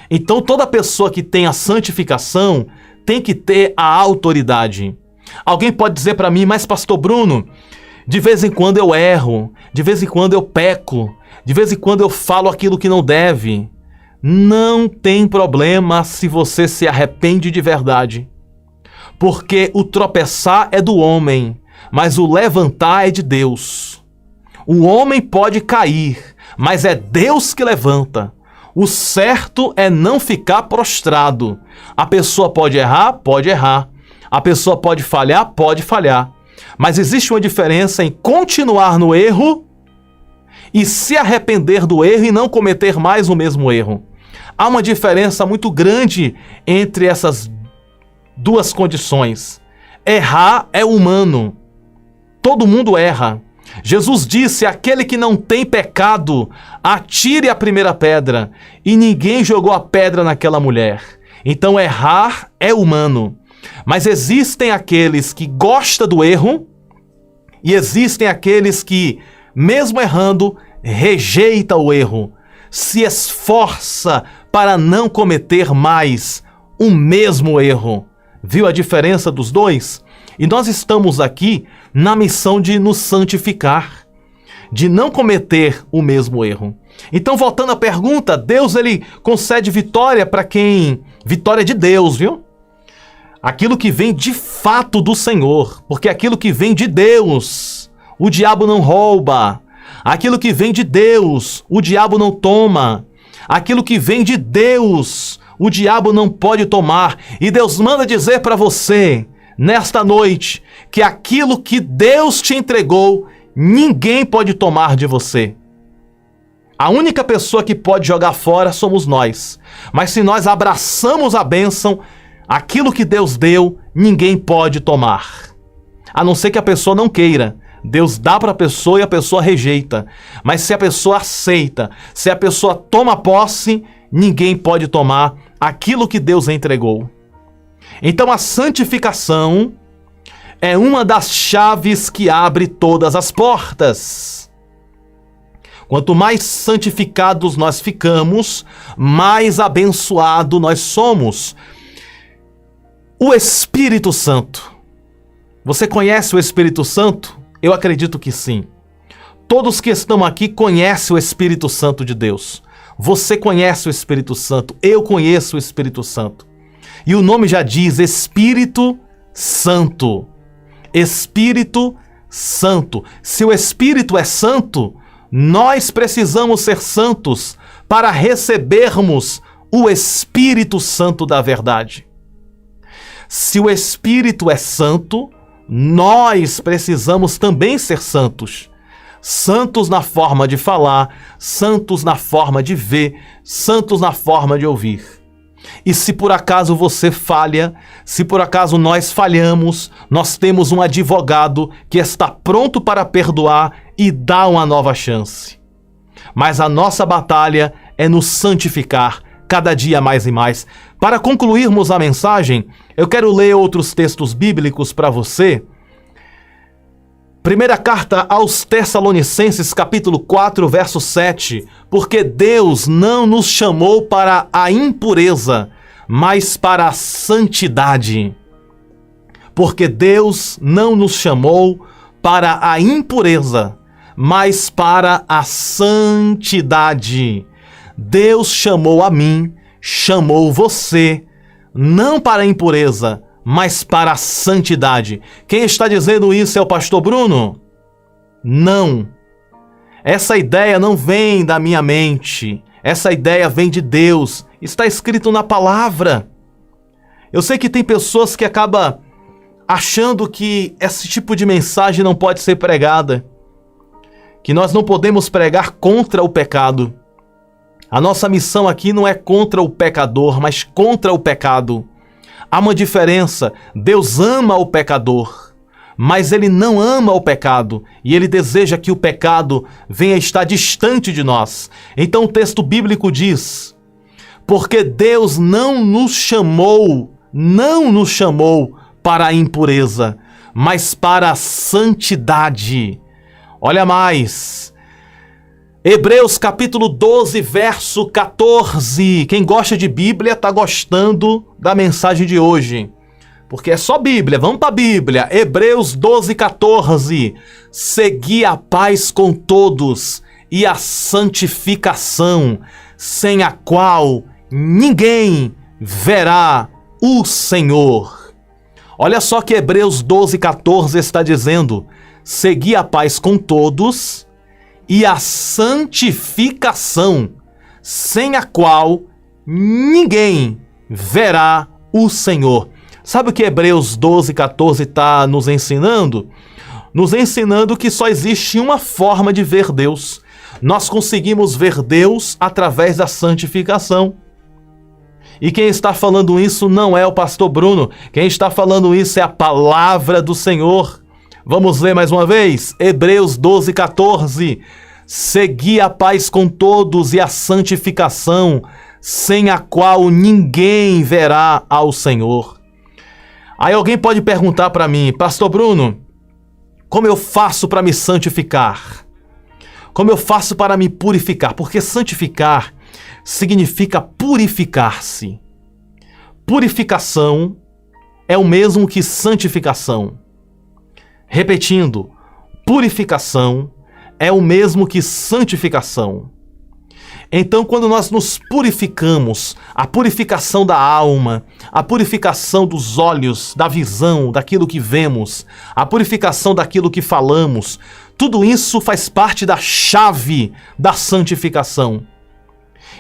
Então toda pessoa que tem a santificação tem que ter a autoridade. Alguém pode dizer para mim, mas pastor Bruno, de vez em quando eu erro, de vez em quando eu peco, de vez em quando eu falo aquilo que não deve. Não tem problema se você se arrepende de verdade. Porque o tropeçar é do homem, mas o levantar é de Deus. O homem pode cair, mas é Deus que levanta. O certo é não ficar prostrado. A pessoa pode errar? Pode errar. A pessoa pode falhar? Pode falhar. Mas existe uma diferença em continuar no erro e se arrepender do erro e não cometer mais o mesmo erro. Há uma diferença muito grande entre essas duas condições. Errar é humano. Todo mundo erra. Jesus disse, aquele que não tem pecado, atire a primeira pedra. E ninguém jogou a pedra naquela mulher. Então errar é humano. Mas existem aqueles que gostam do erro e existem aqueles que, mesmo errando, rejeita o erro, se esforça para não cometer mais o mesmo erro. Viu a diferença dos dois? E nós estamos aqui na missão de nos santificar, de não cometer o mesmo erro. Então, voltando à pergunta, Deus ele concede vitória para quem... Vitória de Deus, viu? Aquilo que vem de fato do Senhor, porque aquilo que vem de Deus, o diabo não rouba. Aquilo que vem de Deus, o diabo não toma. Aquilo que vem de Deus, o diabo não pode tomar. E Deus manda dizer para você, nesta noite, que aquilo que Deus te entregou, ninguém pode tomar de você. A única pessoa que pode jogar fora somos nós. Mas se nós abraçamos a bênção, aquilo que Deus deu, ninguém pode tomar. A não ser que a pessoa não queira. Deus dá para a pessoa e a pessoa rejeita. Mas se a pessoa aceita, se a pessoa toma posse, ninguém pode tomar aquilo que Deus entregou. Então a santificação é uma das chaves que abre todas as portas. Quanto mais santificados nós ficamos, mais abençoado nós somos. O Espírito Santo. Você conhece o Espírito Santo? Eu acredito que sim. Todos que estão aqui conhecem o Espírito Santo de Deus. Você conhece o Espírito Santo. Eu conheço o Espírito Santo. E o nome já diz Espírito Santo. Espírito Santo. Se o Espírito é santo, nós precisamos ser santos para recebermos o Espírito Santo da verdade. Se o Espírito é santo, nós precisamos também ser santos. Santos na forma de falar, santos na forma de ver, santos na forma de ouvir. E se por acaso você falha, se por acaso nós falhamos, nós temos um advogado que está pronto para perdoar e dar uma nova chance. Mas a nossa batalha é nos santificar cada dia mais e mais. Para concluirmos a mensagem, eu quero ler outros textos bíblicos para você. Primeira carta aos Tessalonicenses, capítulo 4, verso 7. Porque Deus não nos chamou para a impureza, mas para a santidade. Porque Deus não nos chamou para a impureza, mas para a santidade. Deus chamou a mim, chamou você, não para a impureza, mas para a santidade. Quem está dizendo isso é o pastor Bruno? Não. Essa ideia não vem da minha mente. Essa ideia vem de Deus. Está escrito na palavra. Eu sei que tem pessoas que acabam achando que esse tipo de mensagem não pode ser pregada, que nós não podemos pregar contra o pecado. A nossa missão aqui não é contra o pecador, mas contra o pecado. Há uma diferença. Deus ama o pecador, mas Ele não ama o pecado, e Ele deseja que o pecado venha estar distante de nós. Então o texto bíblico diz: porque Deus não nos chamou para a impureza, mas para a santidade. Olha mais, Hebreus capítulo 12, verso 14. Quem gosta de Bíblia está gostando da mensagem de hoje, porque é só Bíblia. Vamos para a Bíblia. Hebreus 12, 14. Segui a paz com todos e a santificação, sem a qual ninguém verá o Senhor. Olha só que Hebreus 12, 14 está dizendo: segui a paz com todos e a santificação, sem a qual ninguém verá o Senhor. Sabe o que Hebreus 12, 14 está nos ensinando? Nos ensinando que só existe uma forma de ver Deus. Nós conseguimos ver Deus através da santificação. E quem está falando isso não é o pastor Bruno. Quem está falando isso é a palavra do Senhor. Vamos ler mais uma vez? Hebreus 12, 14. Segui a paz com todos e a santificação, sem a qual ninguém verá ao Senhor. Aí alguém pode perguntar para mim: pastor Bruno, como eu faço para me santificar? Como eu faço para me purificar? Porque santificar significa purificar-se. Purificação é o mesmo que santificação. Repetindo, purificação é o mesmo que santificação. Então, quando nós nos purificamos, a purificação da alma, a purificação dos olhos, da visão, daquilo que vemos, a purificação daquilo que falamos, tudo isso faz parte da chave da santificação.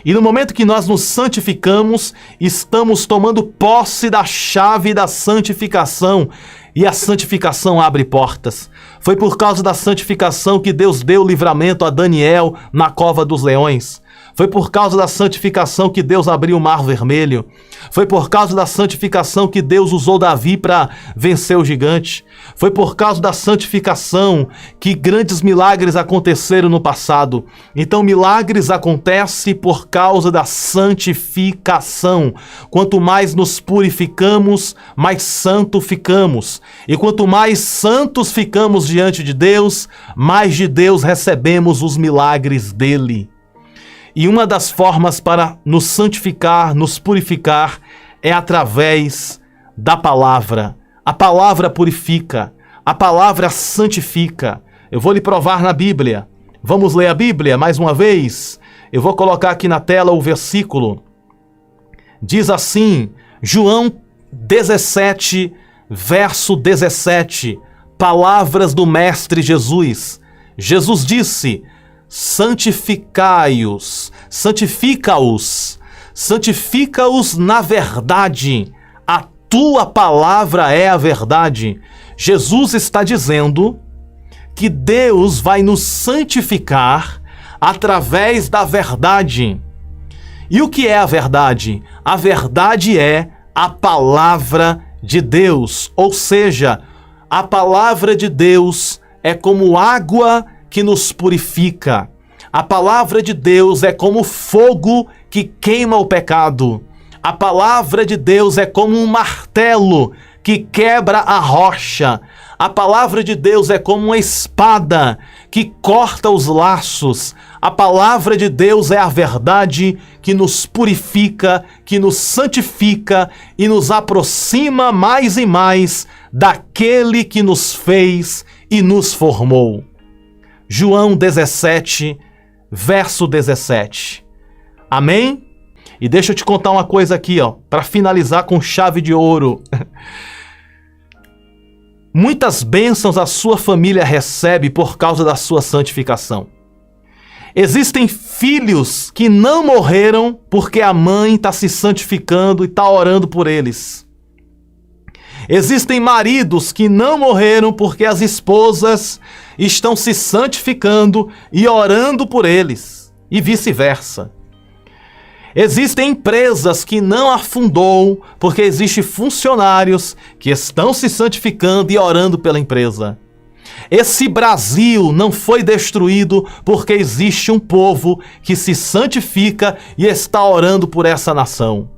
E no momento que nós nos santificamos, estamos tomando posse da chave da santificação. E a santificação abre portas. Foi por causa da santificação que Deus deu livramento a Daniel na cova dos leões. Foi por causa da santificação que Deus abriu o Mar Vermelho. Foi por causa da santificação que Deus usou Davi para vencer o gigante. Foi por causa da santificação que grandes milagres aconteceram no passado. Então, milagres acontecem por causa da santificação. Quanto mais nos purificamos, mais santo ficamos. E quanto mais santos ficamos diante de Deus, mais de Deus recebemos os milagres dele. E uma das formas para nos santificar, nos purificar, é através da palavra. A palavra purifica, a palavra santifica. Eu vou lhe provar na Bíblia. Vamos ler a Bíblia mais uma vez? Eu vou colocar aqui na tela o versículo. Diz assim, João 17, verso 17. Palavras do Mestre Jesus. Jesus disse: santificai-os, santifica-os na verdade, a tua palavra é a verdade. Jesus está dizendo que Deus vai nos santificar através da verdade. E o que é a verdade? A verdade é a palavra de Deus, ou seja, a palavra de Deus é como água que nos purifica. A palavra de Deus é como fogo que queima o pecado. A palavra de Deus é como um martelo que quebra a rocha. A palavra de Deus é como uma espada que corta os laços. A palavra de Deus é a verdade que nos purifica, que nos santifica e nos aproxima mais e mais daquele que nos fez e nos formou. João 17, verso 17. Amém? E deixa eu te contar uma coisa aqui, para finalizar com chave de ouro. Muitas bênçãos a sua família recebe por causa da sua santificação. Existem filhos que não morreram porque a mãe está se santificando e está orando por eles. Existem maridos que não morreram porque as esposas estão se santificando e orando por eles, e vice-versa. Existem empresas que não afundou porque existem funcionários que estão se santificando e orando pela empresa. Esse Brasil não foi destruído porque existe um povo que se santifica e está orando por essa nação.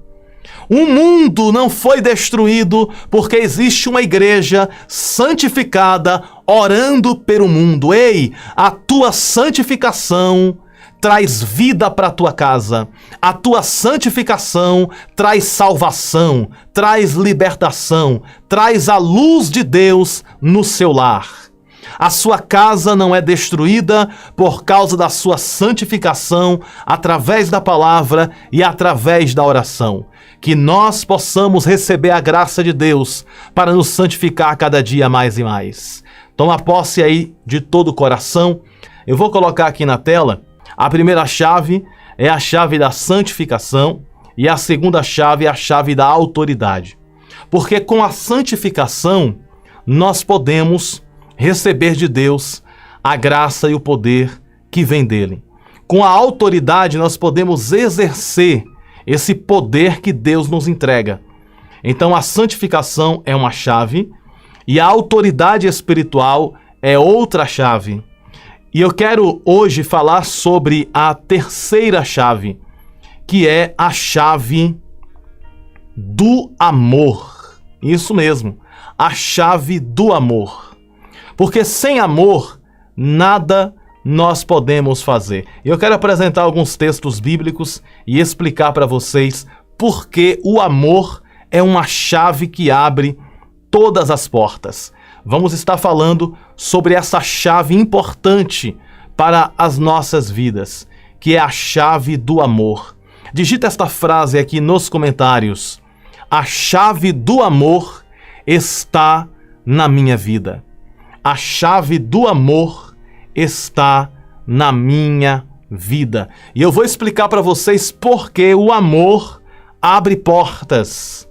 O mundo não foi destruído porque existe uma igreja santificada orando pelo mundo. Ei, a tua santificação traz vida para a tua casa. A tua santificação traz salvação, traz libertação, traz a luz de Deus no seu lar. A sua casa não é destruída por causa da sua santificação através da palavra e através da oração. Que nós possamos receber a graça de Deus para nos santificar cada dia mais e mais. Toma posse aí de todo o coração. Eu vou colocar aqui na tela. A primeira chave é a chave da santificação e a segunda chave é a chave da autoridade. Porque com a santificação nós podemos receber de Deus a graça e o poder que vem dele. Com a autoridade nós podemos exercer esse poder que Deus nos entrega. Então a santificação é uma chave e a autoridade espiritual é outra chave. E eu quero hoje falar sobre a terceira chave, que é a chave do amor. Isso mesmo, a chave do amor. Porque sem amor, nada nós podemos fazer. Eu quero apresentar alguns textos bíblicos e explicar para vocês por que o amor é uma chave que abre todas as portas. Vamos estar falando sobre essa chave importante para as nossas vidas, que é a chave do amor. Digita esta frase aqui nos comentários. A chave do amor está na minha vida. A chave do amor está na minha vida. E eu vou explicar para vocês por que o amor abre portas.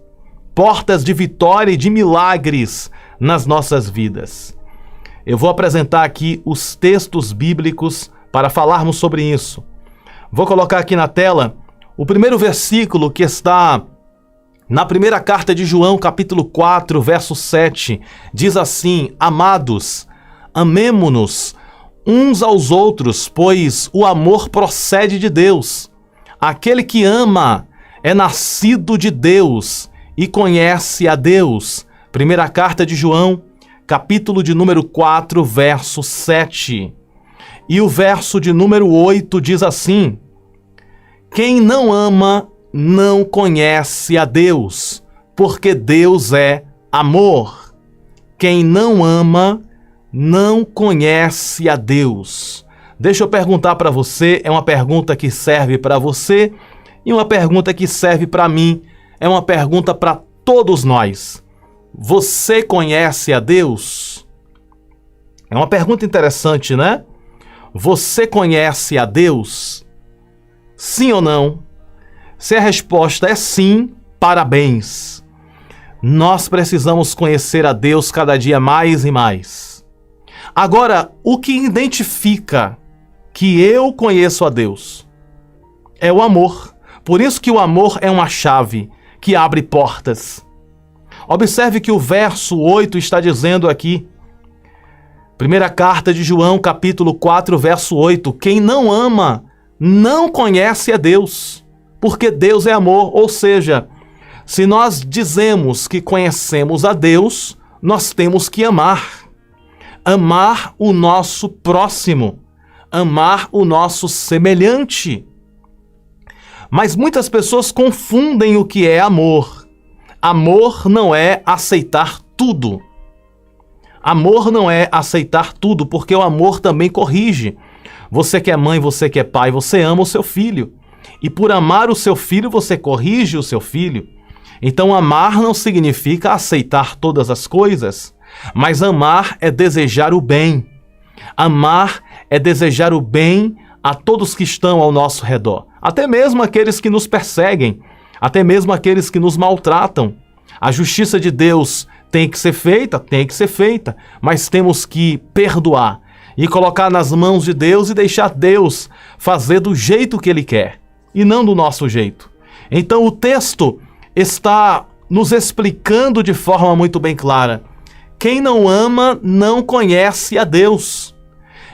Portas de vitória e de milagres nas nossas vidas. Eu vou apresentar aqui os textos bíblicos para falarmos sobre isso. Vou colocar aqui na tela o primeiro versículo que está na primeira carta de João, capítulo 4, verso 7. Diz assim: Amados, amemo-nos uns aos outros, pois o amor procede de Deus. Aquele que ama é nascido de Deus e conhece a Deus. Primeira carta de João, capítulo de número 4, verso 7. E o verso de número 8 diz assim: Quem não ama não conhece a Deus, porque Deus é amor. Quem não ama não conhece a Deus. Deixa eu perguntar para você, é uma pergunta que serve para você e uma pergunta que serve para mim, é uma pergunta para todos nós. Você conhece a Deus? É uma pergunta interessante, né? Você conhece a Deus? Sim ou não? Se a resposta é sim, parabéns. Nós precisamos conhecer a Deus cada dia mais e mais. Agora, o que identifica que eu conheço a Deus é o amor. Por isso que o amor é uma chave que abre portas. Observe que o verso 8 está dizendo aqui, primeira carta de João, capítulo 4, verso 8, quem não ama não conhece a Deus, porque Deus é amor. Ou seja, se nós dizemos que conhecemos a Deus, nós temos que amar. Amar o nosso próximo, amar o nosso semelhante. Mas muitas pessoas confundem o que é amor. Amor não é aceitar tudo. Amor não é aceitar tudo, porque o amor também corrige. Você que é mãe, você que é pai, você ama o seu filho. E por amar o seu filho, você corrige o seu filho. Então amar não significa aceitar todas as coisas, mas amar é desejar o bem. Amar é desejar o bem a todos que estão ao nosso redor. Até mesmo aqueles que nos perseguem, até mesmo aqueles que nos maltratam. A justiça de Deus tem que ser feita, mas temos que perdoar e colocar nas mãos de Deus e deixar Deus fazer do jeito que Ele quer e não do nosso jeito. Então o texto está nos explicando de forma muito bem clara: quem não ama não conhece a Deus.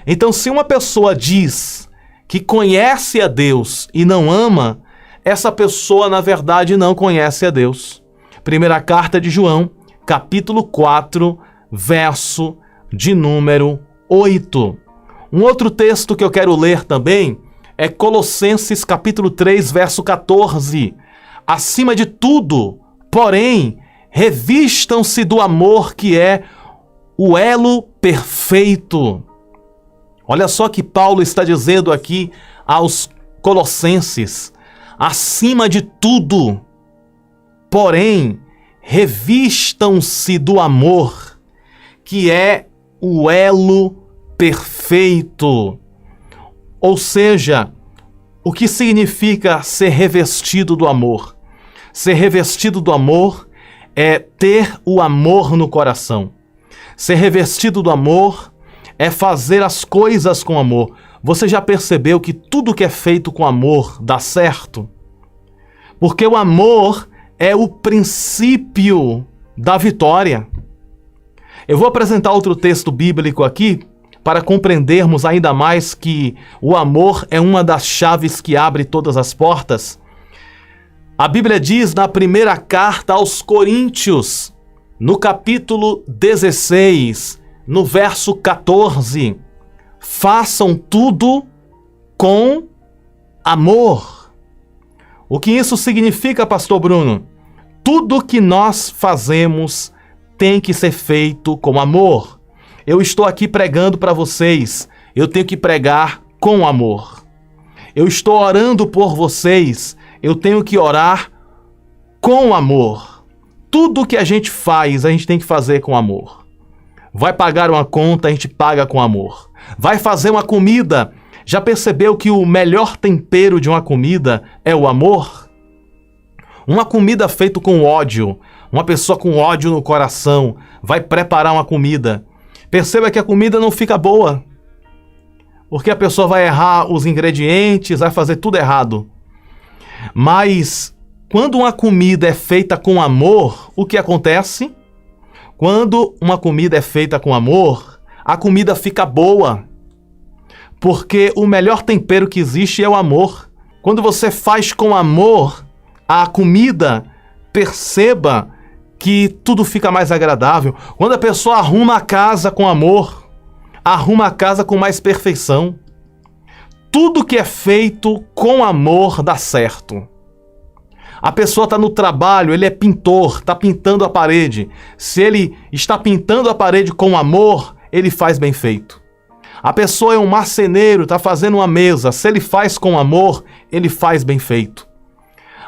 Então, se uma pessoa diz que conhece a Deus e não ama, essa pessoa na verdade não conhece a Deus. Primeira carta de João, capítulo 4, verso de número 8. Um outro texto que eu quero ler também é Colossenses capítulo 3, verso 14. Acima de tudo, porém, revistam-se do amor, que é o elo perfeito. Olha só que Paulo está dizendo aqui aos Colossenses: acima de tudo, porém, revistam-se do amor, que é o elo perfeito. Ou seja, o que significa ser revestido do amor? Ser revestido do amor é ter o amor no coração. Ser revestido do amor é fazer as coisas com amor. Você já percebeu que tudo que é feito com amor dá certo? Porque o amor é o princípio da vitória. Eu vou apresentar outro texto bíblico aqui para compreendermos ainda mais que o amor é uma das chaves que abre todas as portas. A Bíblia diz na primeira carta aos Coríntios, no capítulo 16, no verso 14, façam tudo com amor. O que isso significa, pastor Bruno? Tudo que nós fazemos tem que ser feito com amor. Eu estou aqui pregando para vocês, eu tenho que pregar com amor. Eu estou orando por vocês, eu tenho que orar com amor. Tudo que a gente faz, a gente tem que fazer com amor. Vai pagar uma conta, a gente paga com amor. Vai fazer uma comida, já percebeu que o melhor tempero de uma comida é o amor? Uma comida feita com ódio, uma pessoa com ódio no coração vai preparar uma comida. Perceba que a comida não fica boa, porque a pessoa vai errar os ingredientes, vai fazer tudo errado. Mas quando uma comida é feita com amor, o que acontece? Quando uma comida é feita com amor, a comida fica boa. Porque o melhor tempero que existe é o amor. Quando você faz com amor a comida, perceba que tudo fica mais agradável. Quando a pessoa arruma a casa com amor, arruma a casa com mais perfeição. Tudo que é feito com amor dá certo. A pessoa está no trabalho, ele é pintor, está pintando a parede. Se ele está pintando a parede com amor, ele faz bem feito. A pessoa é um marceneiro, está fazendo uma mesa. Se ele faz com amor, ele faz bem feito.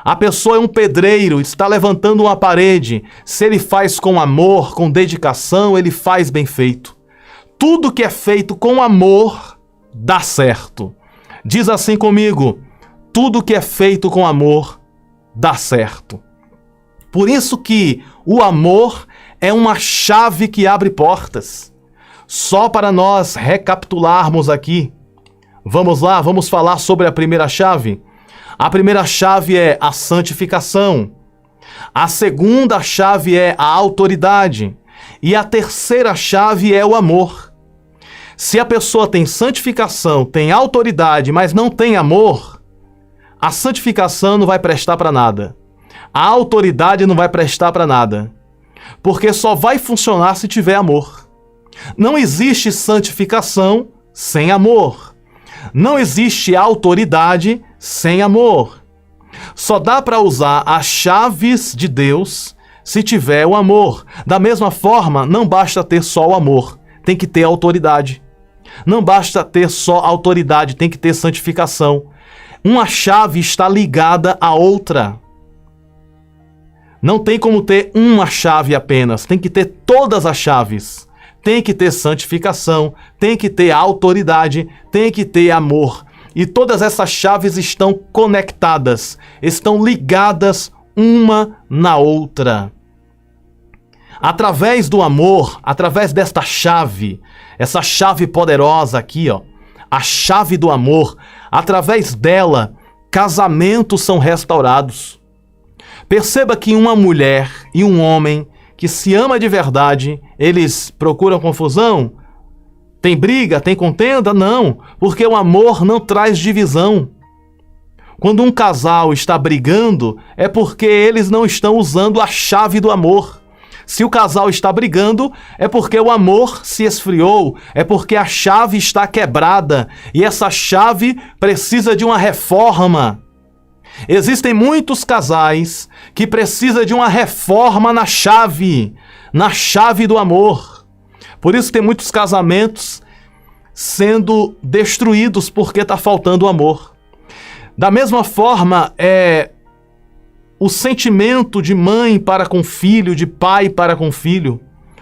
A pessoa é um pedreiro, está levantando uma parede. Se ele faz com amor, com dedicação, ele faz bem feito. Tudo que é feito com amor dá certo. Diz assim comigo: tudo que é feito com amor dá certo. Por isso que o amor é uma chave que abre portas. Só para nós recapitularmos aqui, vamos lá, vamos falar sobre a primeira chave. A primeira chave é a santificação. A segunda chave é a autoridade. E a terceira chave é o amor. Se a pessoa tem santificação, tem autoridade, mas não tem amor, a santificação não vai prestar para nada. A autoridade não vai prestar para nada. Porque só vai funcionar se tiver amor. Não existe santificação sem amor. Não existe autoridade sem amor. Só dá para usar as chaves de Deus se tiver o amor. Da mesma forma, não basta ter só o amor, tem que ter autoridade. Não basta ter só autoridade, tem que ter santificação. Uma chave está ligada à outra. Não tem como ter uma chave apenas, tem que ter todas as chaves. Tem que ter santificação, tem que ter autoridade, tem que ter amor. E todas essas chaves estão conectadas, estão ligadas uma na outra. Através do amor, através desta chave, essa chave poderosa aqui, ó, a chave do amor, através dela, casamentos são restaurados. Perceba que uma mulher e um homem que se ama de verdade, eles procuram confusão? Tem briga? Tem contenda? Não, porque o amor não traz divisão. Quando um casal está brigando, é porque eles não estão usando a chave do amor. Se o casal está brigando, é porque o amor se esfriou, é porque a chave está quebrada e essa chave precisa de uma reforma. Existem muitos casais que precisam de uma reforma na chave do amor. Por isso tem muitos casamentos sendo destruídos porque está faltando amor. Da mesma forma, o sentimento de mãe para com filho, de pai para com filho,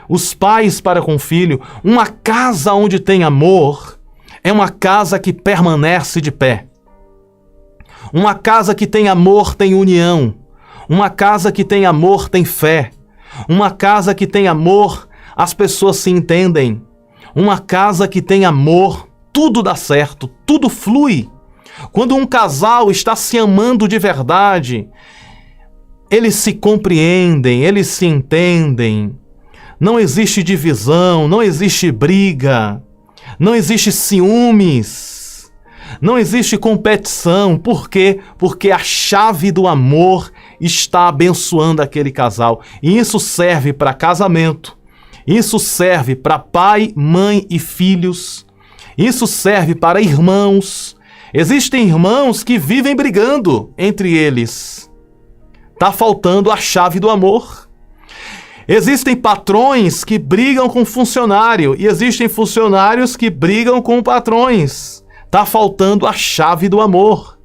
os pais para com filho. Uma casa onde tem amor é uma casa que permanece de pé. Uma casa que tem amor tem união. Uma casa que tem amor tem fé. Uma casa que tem amor, as pessoas se entendem. Uma casa que tem amor, tudo dá certo, tudo flui. Quando um casal está se amando de verdade, eles se compreendem, eles se entendem. Não existe divisão, não existe briga, não existe ciúmes, não existe competição. Por quê? Porque a chave do amor está abençoando aquele casal. E isso serve para casamento, isso serve para pai, mãe e filhos, isso serve para irmãos. Existem irmãos que vivem brigando entre eles. Está faltando a chave do amor. Existem patrões que brigam com funcionário e existem funcionários que brigam com patrões. Está faltando a chave do amor.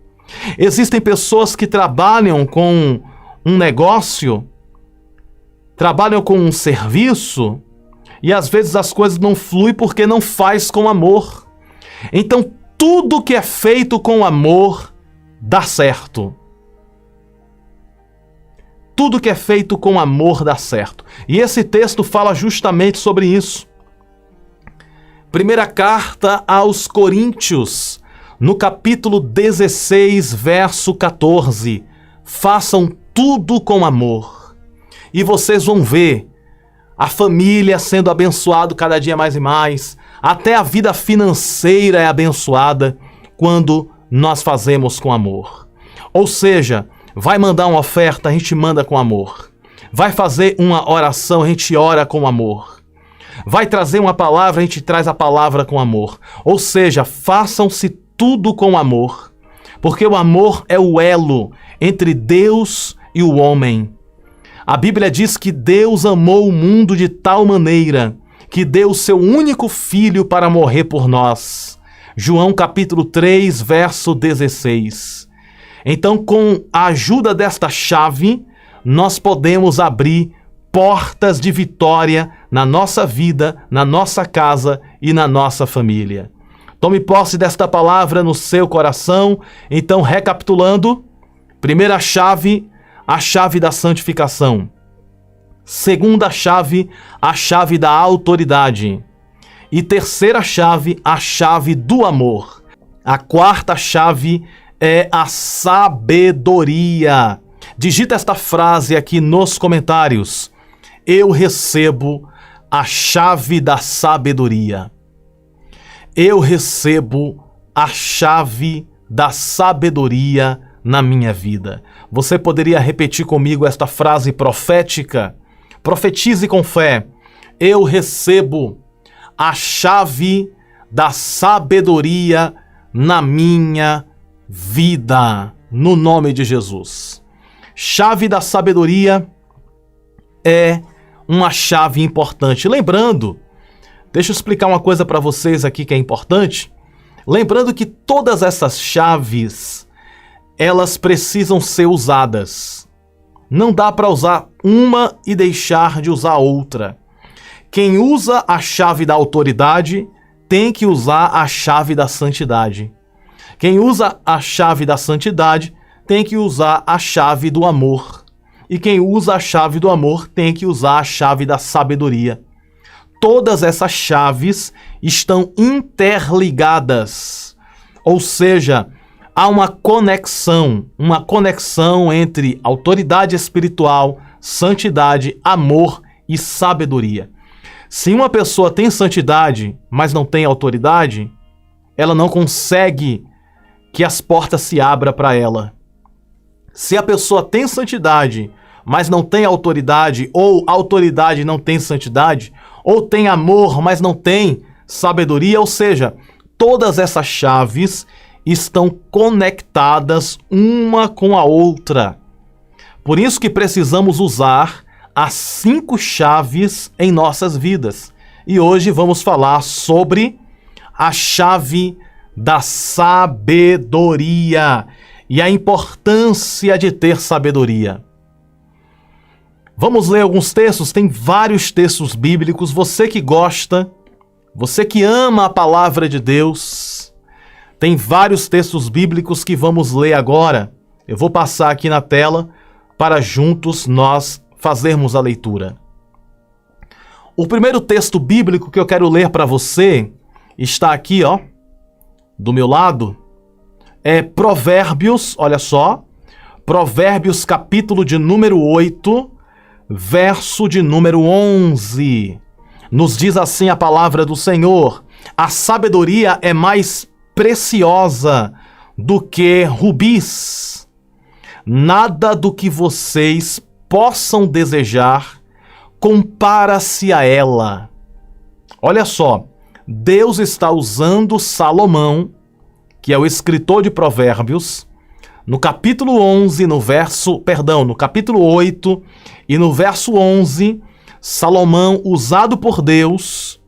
Existem pessoas que trabalham com um negócio, trabalham com um serviço e às vezes as coisas não fluem porque não faz com amor. Então, tudo que é feito com amor dá certo. Tudo que é feito com amor dá certo. E esse texto fala justamente sobre isso. Primeira carta aos Coríntios, no capítulo 16, verso 14. Façam tudo com amor. E vocês vão ver a família sendo abençoada cada dia mais e mais. Até a vida financeira é abençoada quando nós fazemos com amor. Ou seja, vai mandar uma oferta, a gente manda com amor. Vai fazer uma oração, a gente ora com amor. Vai trazer uma palavra, a gente traz a palavra com amor. Ou seja, façam-se tudo com amor. Porque o amor é o elo entre Deus e o homem. A Bíblia diz que Deus amou o mundo de tal maneira que deu o seu único filho para morrer por nós. João capítulo 3, verso 16. Então, com a ajuda desta chave, nós podemos abrir portas de vitória na nossa vida, na nossa casa e na nossa família. Tome posse desta palavra no seu coração. Então, recapitulando, primeira chave, a chave da santificação. Segunda chave, a chave da autoridade. E terceira chave, a chave do amor. A quarta chave é a sabedoria. Digita esta frase aqui nos comentários. Eu recebo a chave da sabedoria. Eu recebo a chave da sabedoria na minha vida. Você poderia repetir comigo esta frase profética? Profetize com fé. Eu recebo a chave da sabedoria na minha vida, no nome de Jesus. Chave da sabedoria é uma chave importante. Lembrando, deixa eu explicar uma coisa para vocês aqui que é importante. Lembrando que todas essas chaves, elas precisam ser usadas. Não dá para usar uma e deixar de usar outra. Quem usa a chave da autoridade tem que usar a chave da santidade. Quem usa a chave da santidade tem que usar a chave do amor. e quem usa a chave do amor tem que usar a chave da sabedoria. Todas essas chaves estão interligadas, ou seja, há uma conexão entre autoridade espiritual, santidade, amor e sabedoria. Se uma pessoa tem santidade, mas não tem autoridade, ela não consegue que as portas se abram para ela. Se a pessoa tem santidade, mas não tem autoridade, ou autoridade não tem santidade, ou tem amor, mas não tem sabedoria, ou seja, todas essas chaves estão conectadas uma com a outra. Por isso que precisamos usar as 5 chaves em nossas vidas. E hoje vamos falar sobre a chave da sabedoria e a importância de ter sabedoria. Vamos ler alguns textos, tem vários textos bíblicos. Você que gosta, você que ama a palavra de Deus, tem vários textos bíblicos que vamos ler agora. Eu vou passar aqui na tela para juntos nós fazermos a leitura. O primeiro texto bíblico que eu quero ler para você está aqui, ó, do meu lado. É Provérbios, olha só, Provérbios capítulo de número 8, verso de número 11. Nos diz assim a palavra do Senhor: a sabedoria é mais preciosa do que rubis. Nada do que vocês possam desejar compara-se a ela. Olha só, Deus está usando Salomão, que é o escritor de Provérbios, no capítulo 11, no capítulo 8 e no verso 11, Salomão, usado por Deus,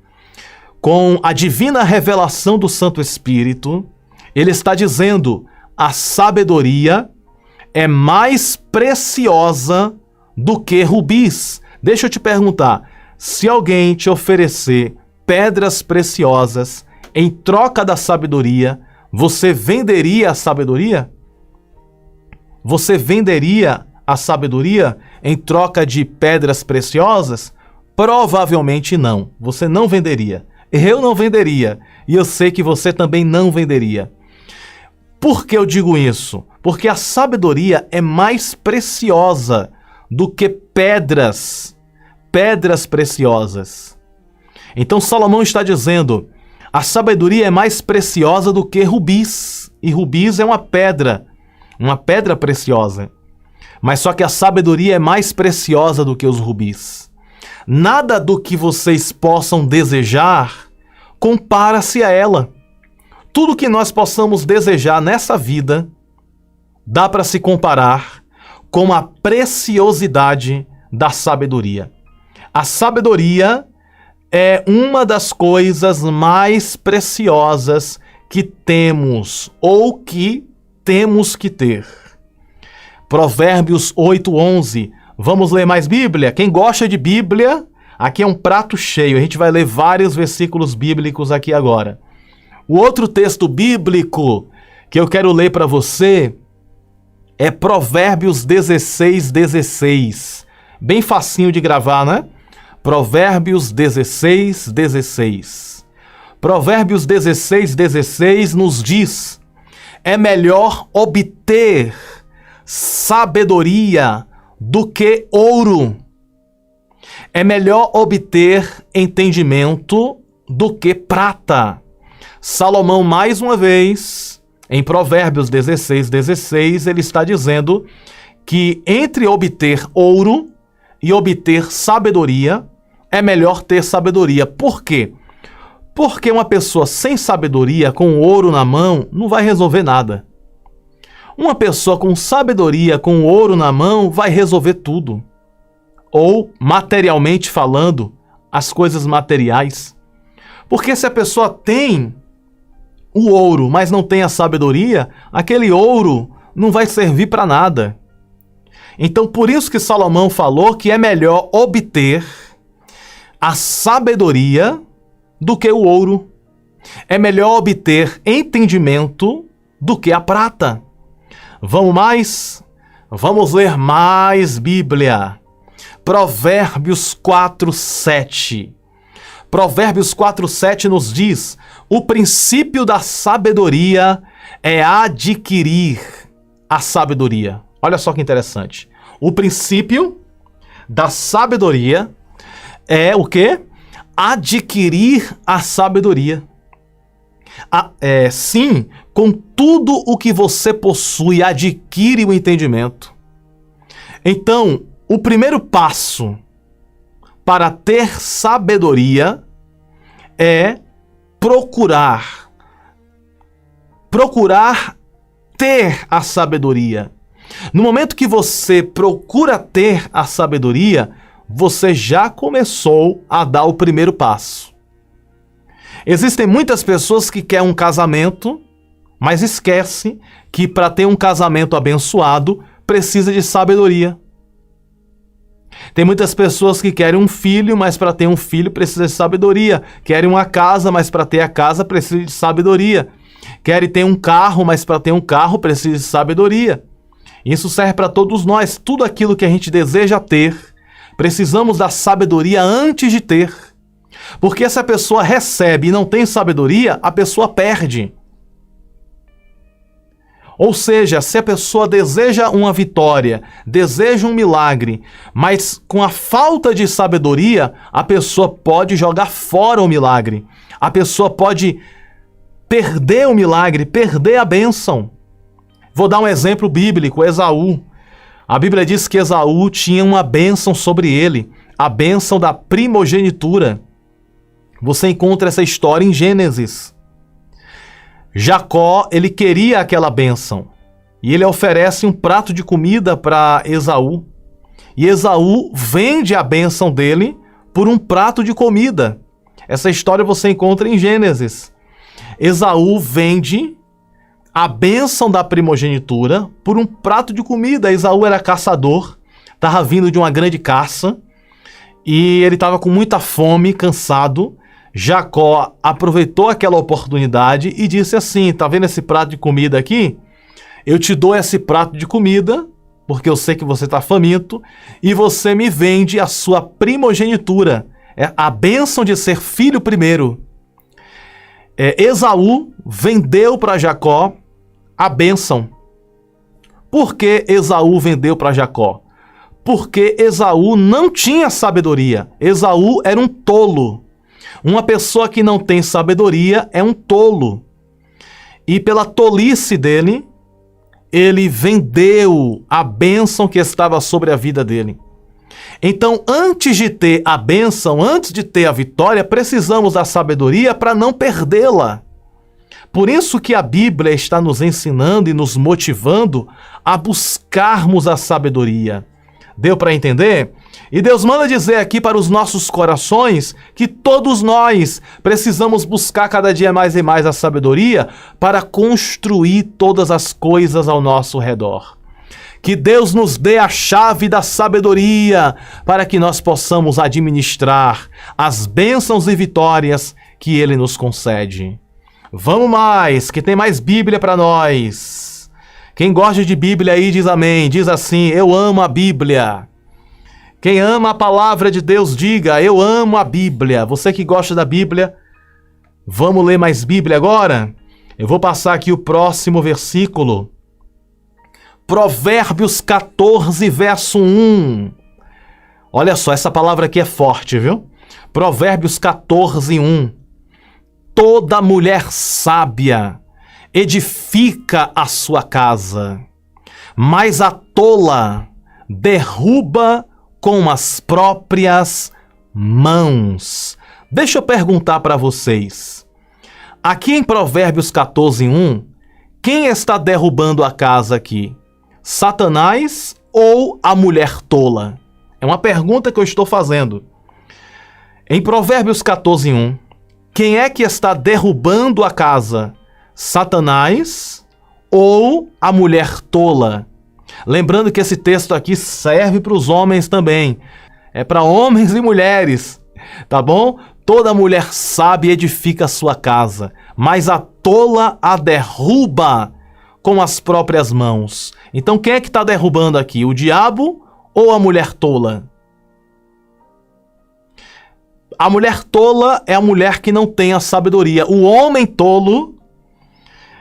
com a divina revelação do Santo Espírito, ele está dizendo: a sabedoria é mais preciosa do que rubis. Deixa eu te perguntar, se alguém te oferecer pedras preciosas em troca da sabedoria, você venderia a sabedoria? Você venderia a sabedoria em troca de pedras preciosas? Provavelmente não. Você não venderia. Eu não venderia. E eu sei que você também não venderia. Por que eu digo isso? Porque a sabedoria é mais preciosa do que pedras preciosas. Então Salomão está dizendo: a sabedoria é mais preciosa do que rubis. E rubis é uma pedra preciosa. Mas só que a sabedoria é mais preciosa do que os rubis. Nada do que vocês possam desejar compara-se a ela. Tudo que nós possamos desejar nessa vida dá para se comparar com a preciosidade da sabedoria. A sabedoria é uma das coisas mais preciosas que temos ou que temos que ter. Provérbios 8:11. Vamos ler mais Bíblia? Quem gosta de Bíblia, aqui é um prato cheio. A gente vai ler vários versículos bíblicos aqui agora. O outro texto bíblico que eu quero ler para você é Provérbios 16:16. Bem facinho de gravar, né? Provérbios 16:16. Provérbios 16:16 nos diz: é melhor obter sabedoria do que ouro. É melhor obter entendimento do que prata. Salomão, mais uma vez, em Provérbios 16:16, ele está dizendo que entre obter ouro e obter sabedoria, é melhor ter sabedoria. Por quê? Porque uma pessoa sem sabedoria, com ouro na mão, não vai resolver nada. Uma pessoa com sabedoria, com ouro na mão, vai resolver tudo. Ou, materialmente falando, as coisas materiais. Porque se a pessoa tem o ouro, mas não tem a sabedoria, aquele ouro não vai servir para nada. Então, por isso que Salomão falou que é melhor obter a sabedoria do que o ouro. É melhor obter entendimento do que a prata. Vamos mais? Vamos ler mais Bíblia. Provérbios 4:7. Provérbios 4:7 nos diz: o princípio da sabedoria é adquirir a sabedoria. Olha só que interessante. O princípio da sabedoria é o quê? Adquirir a sabedoria. Sim, com tudo o que você possui, adquire o entendimento. Então, o primeiro passo para ter sabedoria é procurar ter a sabedoria. No momento que você procura ter a sabedoria, você já começou a dar o primeiro passo. Existem muitas pessoas que querem um casamento, mas esquece que para ter um casamento abençoado, precisa de sabedoria. Tem muitas pessoas que querem um filho, mas para ter um filho precisa de sabedoria. Querem uma casa, mas para ter a casa precisa de sabedoria. Querem ter um carro, mas para ter um carro precisa de sabedoria. Isso serve para todos nós. Tudo aquilo que a gente deseja ter, precisamos da sabedoria antes de ter. Porque se a pessoa recebe e não tem sabedoria, a pessoa perde. Ou seja, se a pessoa deseja uma vitória, deseja um milagre, mas com a falta de sabedoria, a pessoa pode jogar fora o milagre. A pessoa pode perder o milagre, perder a bênção. Vou dar um exemplo bíblico, Esaú. A Bíblia diz que Esaú tinha uma bênção sobre ele, a bênção da primogenitura. Você encontra essa história em Gênesis. Jacó, ele queria aquela bênção. E ele oferece um prato de comida para Esaú. E Esaú vende a bênção dele por um prato de comida. Essa história você encontra em Gênesis. Esaú vende a bênção da primogenitura por um prato de comida. Esaú era caçador, estava vindo de uma grande caça. E ele estava com muita fome, cansado. Jacó aproveitou aquela oportunidade e disse assim: tá vendo esse prato de comida aqui? Eu te dou esse prato de comida, porque eu sei que você está faminto, e você me vende a sua primogenitura, a bênção de ser filho primeiro. Esaú vendeu para Jacó a bênção. Por que Esaú vendeu para Jacó? Porque Esaú não tinha sabedoria. Esaú era um tolo. Uma pessoa que não tem sabedoria é um tolo. E pela tolice dele, ele vendeu a bênção que estava sobre a vida dele. Então, antes de ter a bênção, antes de ter a vitória, precisamos da sabedoria para não perdê-la. Por isso que a Bíblia está nos ensinando e nos motivando a buscarmos a sabedoria. Deu para entender? E Deus manda dizer aqui para os nossos corações que todos nós precisamos buscar cada dia mais e mais a sabedoria para construir todas as coisas ao nosso redor. Que Deus nos dê a chave da sabedoria para que nós possamos administrar as bênçãos e vitórias que Ele nos concede. Vamos mais, que tem mais Bíblia para nós. Quem gosta de Bíblia aí diz amém, diz assim: eu amo a Bíblia. Quem ama a palavra de Deus, diga: eu amo a Bíblia. Você que gosta da Bíblia, vamos ler mais Bíblia agora? Eu vou passar aqui o próximo versículo. Provérbios 14, verso 1. Olha só, essa palavra aqui é forte, viu? Provérbios 14, 1. Toda mulher sábia edifica a sua casa, mas a tola derruba com as próprias mãos. Deixa eu perguntar para vocês. Aqui em Provérbios 14, 1, quem está derrubando a casa aqui? Satanás ou a mulher tola? É uma pergunta que eu estou fazendo. Em Provérbios 14, 1, quem é que está derrubando a casa? Satanás ou a mulher tola? Lembrando que esse texto aqui serve para os homens também. É para homens e mulheres, tá bom? Toda mulher sábia edifica a sua casa, mas a tola a derruba com as próprias mãos. Então quem é que está derrubando aqui? O diabo ou a mulher tola? A mulher tola é a mulher que não tem a sabedoria. O homem tolo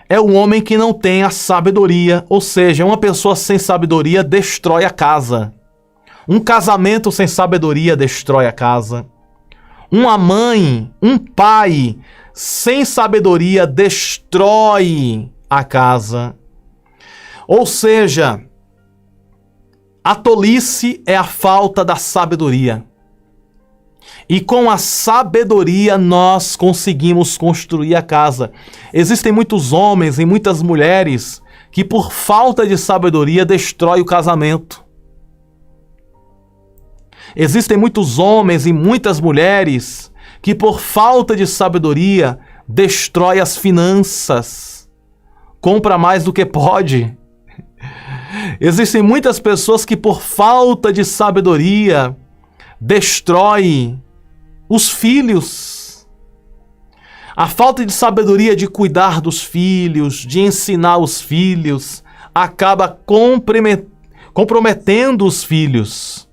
é o homem que não tem a sabedoria. Ou seja, uma pessoa sem sabedoria destrói a casa. Um casamento sem sabedoria destrói a casa. Uma mãe, um pai sem sabedoria destrói a casa. Ou seja, a tolice é a falta da sabedoria. E com a sabedoria nós conseguimos construir a casa. Existem muitos homens e muitas mulheres que por falta de sabedoria destroem o casamento. Existem muitos homens e muitas mulheres que por falta de sabedoria destroem as finanças. Compra mais do que pode. Existem muitas pessoas que por falta de sabedoria destroem os filhos. A falta de sabedoria de cuidar dos filhos, de ensinar os filhos, acaba comprometendo os filhos.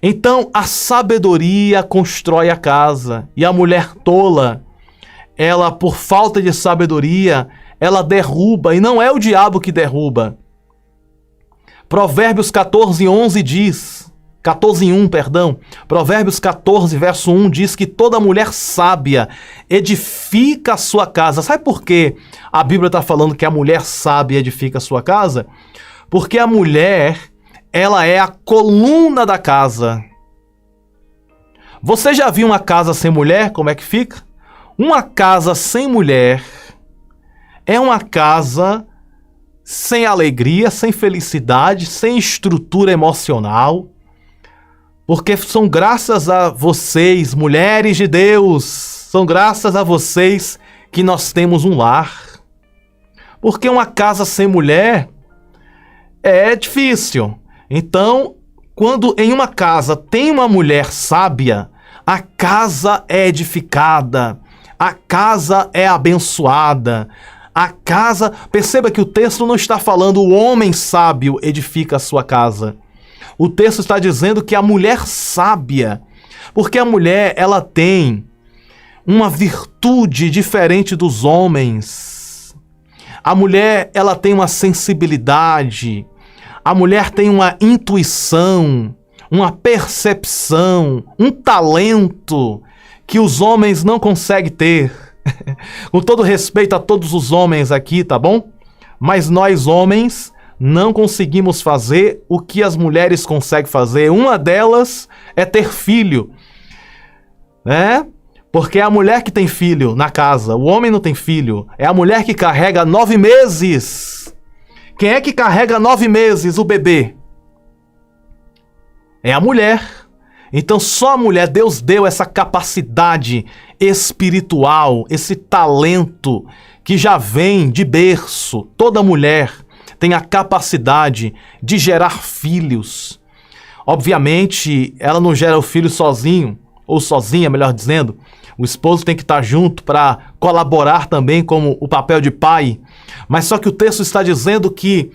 Então, a sabedoria constrói a casa. E a mulher tola, ela, por falta de sabedoria, ela derruba. E não é o diabo que derruba. Provérbios 14:1 diz... 14:1, perdão. Provérbios 14, verso 1 diz que toda mulher sábia edifica a sua casa. Sabe por quê a Bíblia está falando que a mulher sábia edifica a sua casa? Porque a mulher, ela é a coluna da casa. Você já viu uma casa sem mulher? Como é que fica? Uma casa sem mulher é uma casa sem alegria, sem felicidade, sem estrutura emocional. Porque são graças a vocês, mulheres de Deus, são graças a vocês que nós temos um lar. Porque uma casa sem mulher é difícil. Então, quando em uma casa tem uma mulher sábia, a casa é edificada, a casa é abençoada, a casa... Perceba que o texto não está falando o homem sábio edifica a sua casa. O texto está dizendo que a mulher sábia, porque a mulher, ela tem uma virtude diferente dos homens. A mulher, ela tem uma sensibilidade. A mulher tem uma intuição, uma percepção, um talento que os homens não conseguem ter. Com todo respeito a todos os homens aqui, tá bom? Mas nós, homens, não conseguimos fazer o que as mulheres conseguem fazer. Uma delas é ter filho, né? Porque é a mulher que tem filho na casa, o homem não tem filho. É a mulher que carrega 9 meses. Quem é que carrega 9 meses o bebê? É a mulher. Então só a mulher, Deus deu essa capacidade espiritual, esse talento que já vem de berço. Toda mulher tem a capacidade de gerar filhos. Obviamente, ela não gera o filho sozinho, ou sozinha, melhor dizendo. O esposo tem que estar junto para colaborar também como o papel de pai. Mas só que o texto está dizendo que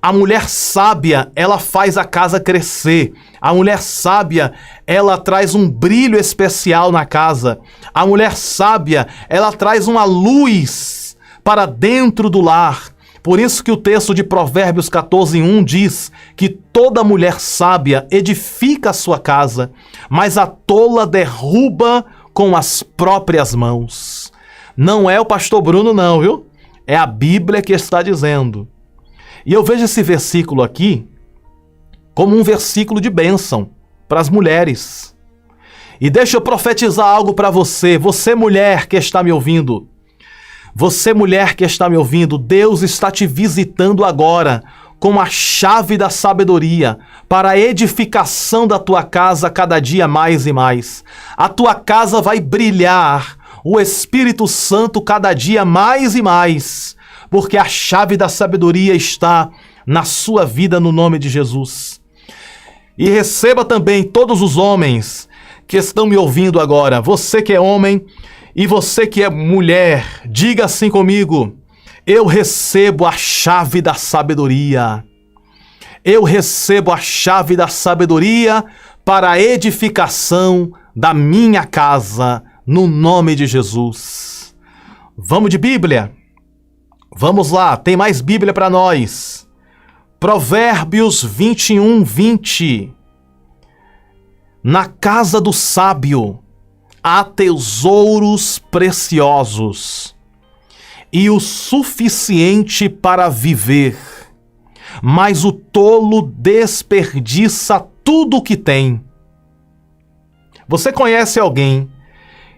a mulher sábia, ela faz a casa crescer. A mulher sábia, ela traz um brilho especial na casa. A mulher sábia, ela traz uma luz para dentro do lar. Por isso que o texto de Provérbios 14:1 diz que toda mulher sábia edifica a sua casa, mas a tola derruba com as próprias mãos. Não é o pastor Bruno não, viu? É a Bíblia que está dizendo. E eu vejo esse versículo aqui como um versículo de bênção para as mulheres. E deixa eu profetizar algo para você, você mulher que está me ouvindo. Você, mulher que está me ouvindo, Deus está te visitando agora com a chave da sabedoria para a edificação da tua casa cada dia mais e mais. A tua casa vai brilhar, o Espírito Santo cada dia mais e mais, porque a chave da sabedoria está na sua vida no nome de Jesus. E receba também todos os homens que estão me ouvindo agora, você que é homem, e você que é mulher, diga assim comigo: Eu recebo a chave da sabedoria. Eu recebo a chave da sabedoria para a edificação da minha casa, no nome de Jesus. Vamos de Bíblia? Vamos lá, tem mais Bíblia para nós. Provérbios 21, 20. Na casa do sábio há tesouros preciosos e o suficiente para viver, mas o tolo desperdiça tudo o que tem. Você conhece alguém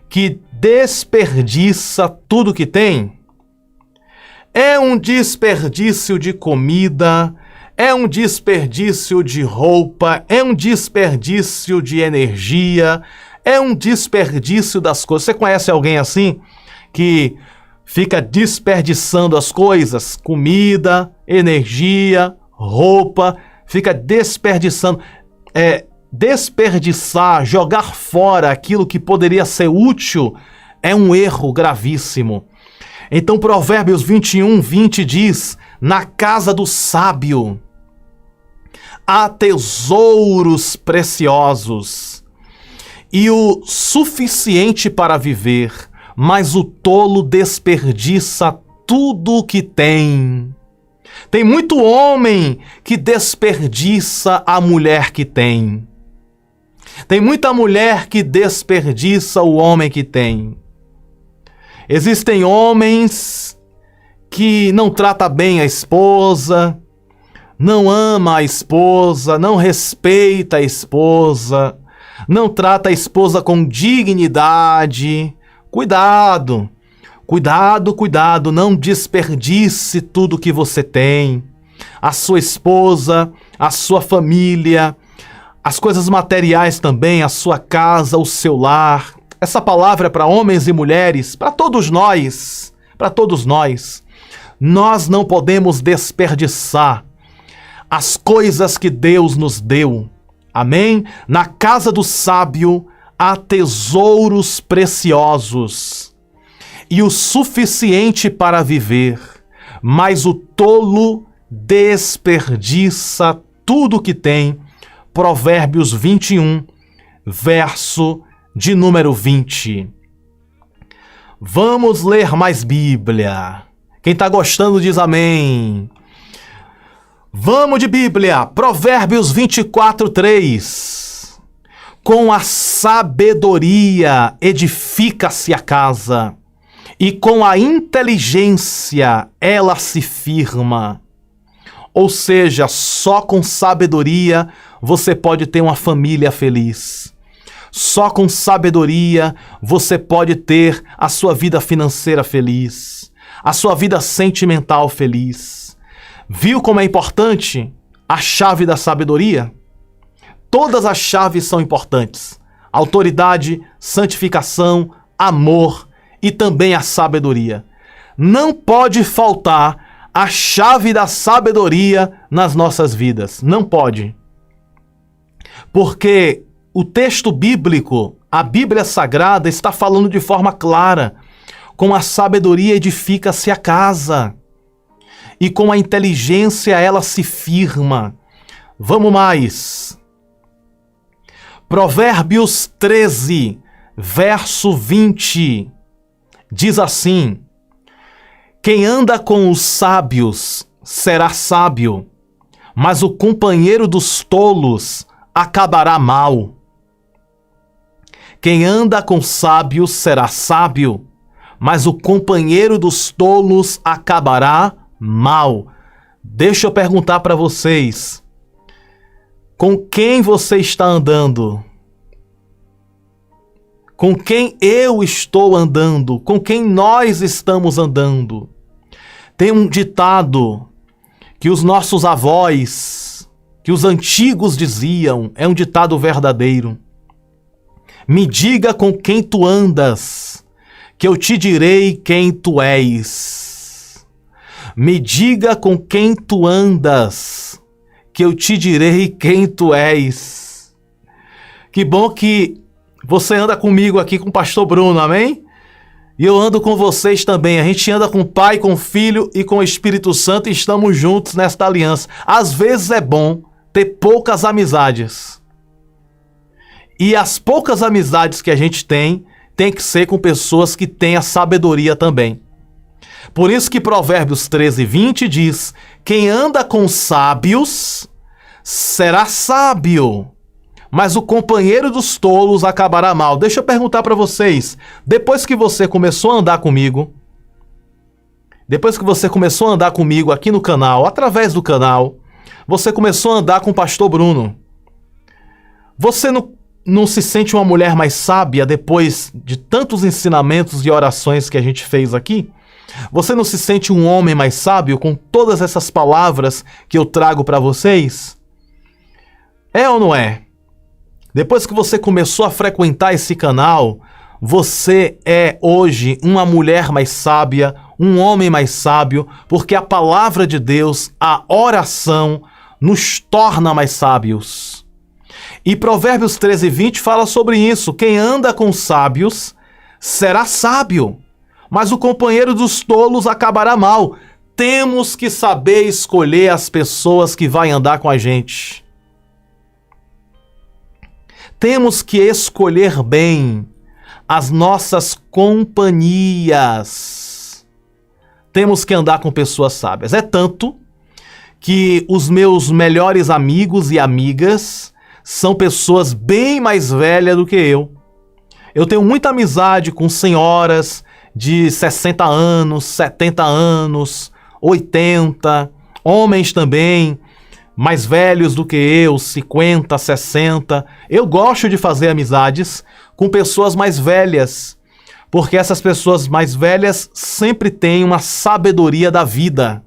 que desperdiça tudo o que tem? É um desperdício de comida, é um desperdício de roupa, é um desperdício de energia, é um desperdício das coisas. Você conhece alguém assim que fica desperdiçando as coisas? Comida, energia, roupa, fica desperdiçando. Desperdiçar, jogar fora aquilo que poderia ser útil é um erro gravíssimo. Então Provérbios 21, 20 diz: na casa do sábio há tesouros preciosos e o suficiente para viver, mas o tolo desperdiça tudo o que tem. Tem muito homem que desperdiça a mulher que tem. Tem muita mulher que desperdiça o homem que tem. Existem homens que não tratam bem a esposa, não ama a esposa, não respeita a esposa, não trata a esposa com dignidade. Cuidado, cuidado, cuidado, não desperdice tudo que você tem. A sua esposa, a sua família, as coisas materiais também, a sua casa, o seu lar. Essa palavra é para homens e mulheres, para todos nós, para todos nós. Nós não podemos desperdiçar as coisas que Deus nos deu. Amém? Na casa do sábio há tesouros preciosos e o suficiente para viver, mas o tolo desperdiça tudo que tem. Provérbios 21, verso de número 20. Vamos ler mais Bíblia. Quem está gostando diz amém. Vamos de Bíblia. Provérbios 24, 3. Com a sabedoria edifica-se a casa, e com a inteligência ela se firma. Ou seja, só com sabedoria você pode ter uma família feliz. Só com sabedoria você pode ter a sua vida financeira feliz, a sua vida sentimental feliz. Viu como é importante a chave da sabedoria? Todas as chaves são importantes. Autoridade, santificação, amor e também a sabedoria. Não pode faltar a chave da sabedoria nas nossas vidas. Não pode. Porque o texto bíblico, a Bíblia Sagrada, está falando de forma clara. Com a sabedoria edifica-se a casa, e com a inteligência ela se firma. Vamos mais. Provérbios 13, verso 20, diz assim: quem anda com os sábios será sábio, mas o companheiro dos tolos acabará mal. Quem anda com sábios será sábio, mas o companheiro dos tolos acabará mal. Deixa eu perguntar para vocês: com quem você está andando? Com quem eu estou andando? Com quem nós estamos andando? Tem um ditado que os nossos avós, que os antigos diziam, é um ditado verdadeiro. Me diga com quem tu andas, que eu te direi quem tu és. Me diga com quem tu andas, que eu te direi quem tu és. Que bom que você anda comigo aqui com o pastor Bruno, amém? E eu ando com vocês também. A gente anda com o Pai, com o Filho e com o Espírito Santo e estamos juntos nesta aliança. Às vezes é bom ter poucas amizades. E as poucas amizades que a gente tem que ser com pessoas que têm a sabedoria também. Por isso que Provérbios 13:20 diz: quem anda com sábios será sábio, mas o companheiro dos tolos acabará mal. Deixa eu perguntar para vocês, depois que você começou a andar comigo, aqui no canal, através do canal, você começou a andar com o pastor Bruno, você não se sente uma mulher mais sábia depois de tantos ensinamentos e orações que a gente fez aqui? Você não se sente um homem mais sábio com todas essas palavras que eu trago para vocês? É ou não é? Depois que você começou a frequentar esse canal, você é hoje uma mulher mais sábia, um homem mais sábio, porque a palavra de Deus, a oração, nos torna mais sábios. E Provérbios 13:20 fala sobre isso. Quem anda com sábios será sábio, mas o companheiro dos tolos acabará mal. Temos que saber escolher as pessoas que vão andar com a gente. Temos que escolher bem as nossas companhias. Temos que andar com pessoas sábias. É tanto que os meus melhores amigos e amigas são pessoas bem mais velhas do que eu. Eu tenho muita amizade com senhoras de 60 anos, 70 anos, 80, homens também, mais velhos do que eu, 50, 60. Eu gosto de fazer amizades com pessoas mais velhas, porque essas pessoas mais velhas sempre têm uma sabedoria da vida.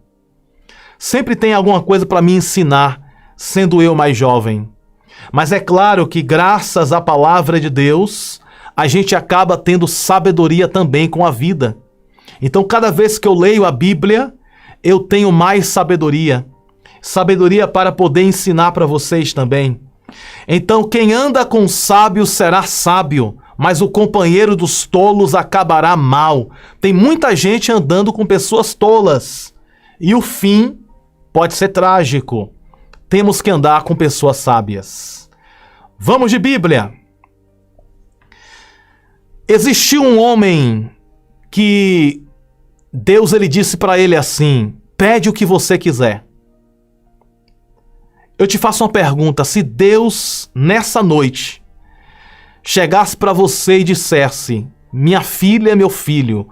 Sempre tem alguma coisa para me ensinar, sendo eu mais jovem. Mas é claro que graças à palavra de Deus, a gente acaba tendo sabedoria também com a vida. Então, cada vez que eu leio a Bíblia, eu tenho mais sabedoria. Sabedoria para poder ensinar para vocês também. Então, quem anda com sábio será sábio, mas o companheiro dos tolos acabará mal. Tem muita gente andando com pessoas tolas. E o fim pode ser trágico. Temos que andar com pessoas sábias. Vamos de Bíblia. Existiu um homem que Deus ele disse para ele assim: pede o que você quiser. Eu te faço uma pergunta: se Deus nessa noite chegasse para você e dissesse: minha filha, meu filho,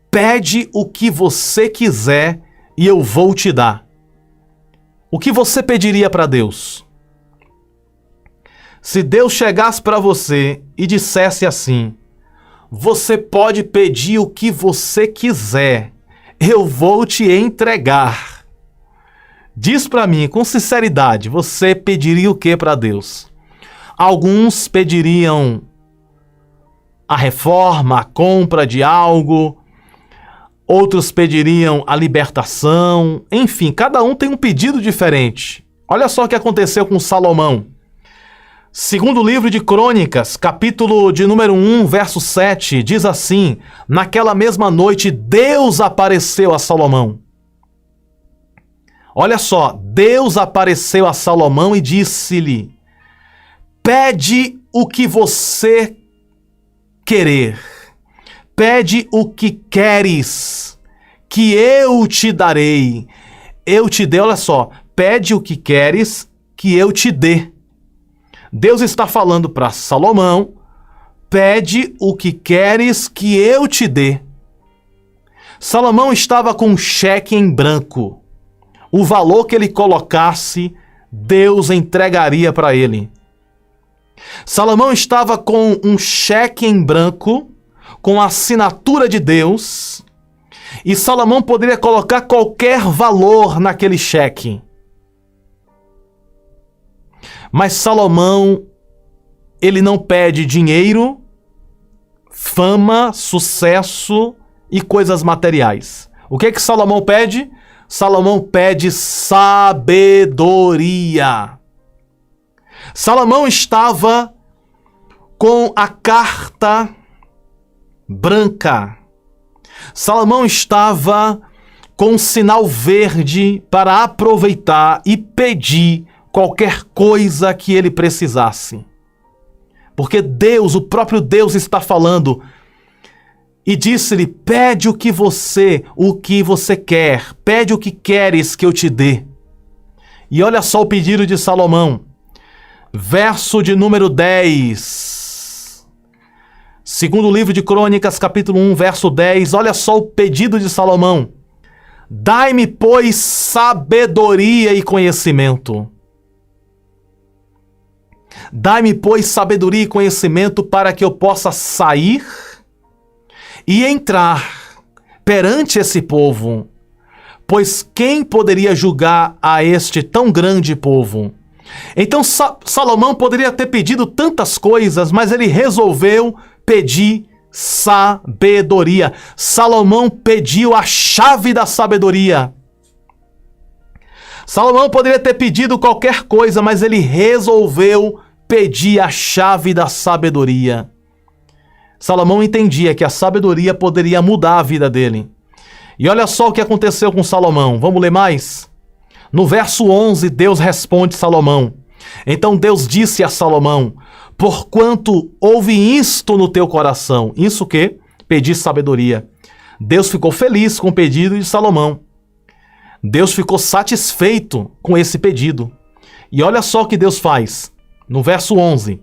pede o que você quiser e eu vou te dar, o que você pediria para Deus? Se Deus chegasse para você e dissesse assim: você pode pedir o que você quiser, eu vou te entregar. Diz para mim, com sinceridade, você pediria o que para Deus? Alguns pediriam a reforma, a compra de algo. Outros pediriam a libertação. Enfim, cada um tem um pedido diferente. Olha só o que aconteceu com Salomão. Segundo livro de Crônicas, capítulo de número 1, verso 7, diz assim: naquela mesma noite Deus apareceu a Salomão. Olha só, Deus apareceu a Salomão e disse-lhe: pede o que você querer. Pede o que queres, que eu te darei. Eu te dei, olha só, pede o que queres, que eu te dê. Deus está falando para Salomão: pede o que queres, que eu te dê. Salomão estava com um cheque em branco. O valor que ele colocasse, Deus entregaria para ele. Salomão estava com um cheque em branco, com a assinatura de Deus, e Salomão poderia colocar qualquer valor naquele cheque. Mas Salomão, ele não pede dinheiro, fama, sucesso e coisas materiais. O que que Salomão pede? Salomão pede sabedoria. Salomão estava com a carta branca, Salomão estava com um sinal verde para aproveitar e pedir qualquer coisa que ele precisasse. Porque Deus, o próprio Deus está falando e disse-lhe: pede o que você quer, pede o que queres que eu te dê. E olha só o pedido de Salomão, verso de número 10. Segundo livro de Crônicas, capítulo 1, verso 10, olha só o pedido de Salomão. Dai-me, pois, sabedoria e conhecimento. Dai-me, pois, sabedoria e conhecimento para que eu possa sair e entrar perante esse povo. Pois quem poderia julgar a este tão grande povo? Então Salomão poderia ter pedido tantas coisas, mas ele resolveu pedir sabedoria. Salomão pediu a chave da sabedoria. Salomão poderia ter pedido qualquer coisa, mas ele resolveu pedir a chave da sabedoria. Salomão entendia que a sabedoria poderia mudar a vida dele. E olha só o que aconteceu com Salomão. Vamos ler mais? No verso 11, Deus responde Salomão. Então Deus disse a Salomão: porquanto houve isto no teu coração. Isso o quê? Pedir sabedoria. Deus ficou feliz com o pedido de Salomão. Deus ficou satisfeito com esse pedido. E olha só o que Deus faz. No verso 11.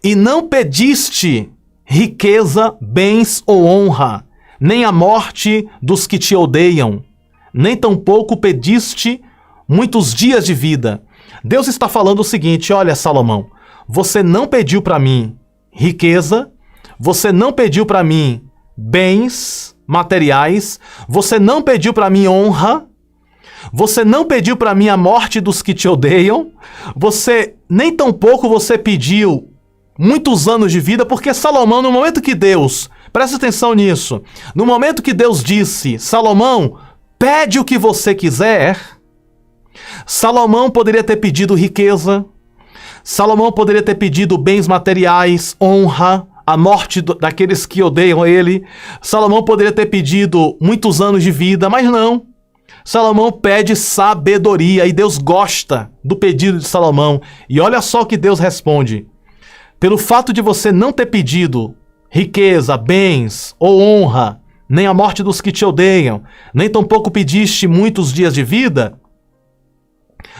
E não pediste riqueza, bens ou honra, nem a morte dos que te odeiam, nem tampouco pediste muitos dias de vida. Deus está falando o seguinte: olha, Salomão, você não pediu para mim riqueza, você não pediu para mim bens materiais, você não pediu para mim honra, você não pediu para mim a morte dos que te odeiam, nem tampouco você pediu muitos anos de vida, porque Salomão, no momento que Deus, presta atenção nisso, no momento que Deus disse: Salomão, pede o que você quiser, Salomão poderia ter pedido riqueza, Salomão poderia ter pedido bens materiais, honra, a morte daqueles que odeiam ele, Salomão poderia ter pedido muitos anos de vida, mas não. Salomão pede sabedoria e Deus gosta do pedido de Salomão. E olha só o que Deus responde: pelo fato de você não ter pedido riqueza, bens ou honra, nem a morte dos que te odeiam, nem tampouco pediste muitos dias de vida,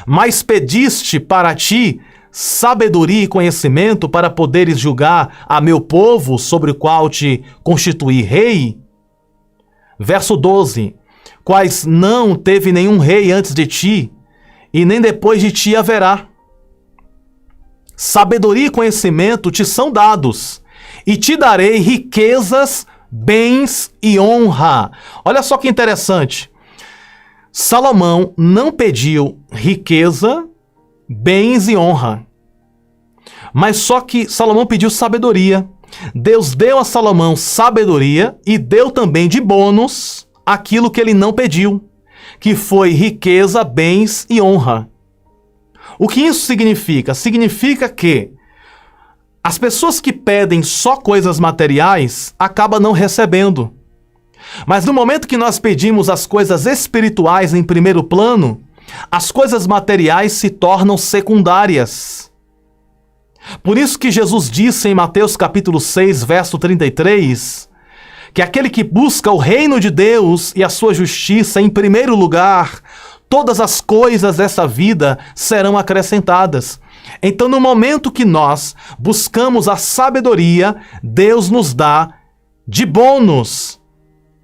mas pediste para ti sabedoria e conhecimento para poderes julgar a meu povo sobre o qual te constituí rei. Verso 12. Quais não teve nenhum rei antes de ti, e nem depois de ti haverá. Sabedoria e conhecimento te são dados, e te darei riquezas, bens e honra. Olha só que interessante. Salomão não pediu riqueza, bens e honra. Mas só que Salomão pediu sabedoria. Deus deu a Salomão sabedoria e deu também de bônus aquilo que ele não pediu, que foi riqueza, bens e honra. O que isso significa? Significa que as pessoas que pedem só coisas materiais acabam não recebendo. Mas no momento que nós pedimos as coisas espirituais em primeiro plano, as coisas materiais se tornam secundárias. Por isso que Jesus disse em Mateus capítulo 6, verso 33, que aquele que busca o reino de Deus e a sua justiça em primeiro lugar, todas as coisas dessa vida serão acrescentadas. Então, no momento que nós buscamos a sabedoria, Deus nos dá de bônus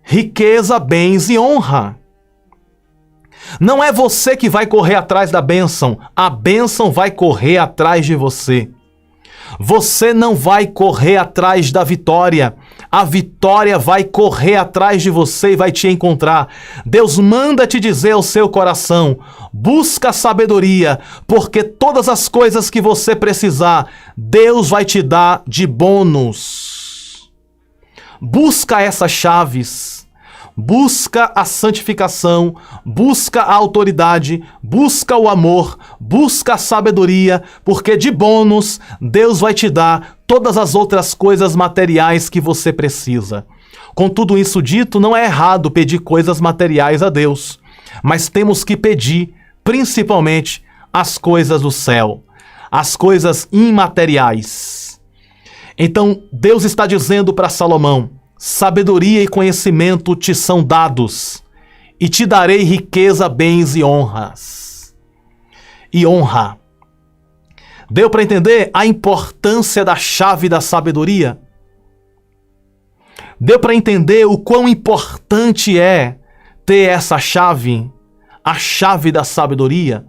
riqueza, bens e honra. Não é você que vai correr atrás da bênção, a bênção vai correr atrás de você. Você não vai correr atrás da vitória, a vitória vai correr atrás de você e vai te encontrar. Deus manda te dizer ao seu coração: busca a sabedoria, porque todas as coisas que você precisar, Deus vai te dar de bônus. Busca essas chaves. Busca a santificação, busca a autoridade, busca o amor, busca a sabedoria, porque de bônus Deus vai te dar todas as outras coisas materiais que você precisa. Com tudo isso dito, não é errado pedir coisas materiais a Deus, mas temos que pedir, principalmente, as coisas do céu, as coisas imateriais. Então, Deus está dizendo para Salomão: sabedoria e conhecimento te são dados, e te darei riqueza, bens e honras. E honra. Deu para entender a importância da chave da sabedoria? Deu para entender o quão importante é ter essa chave, a chave da sabedoria?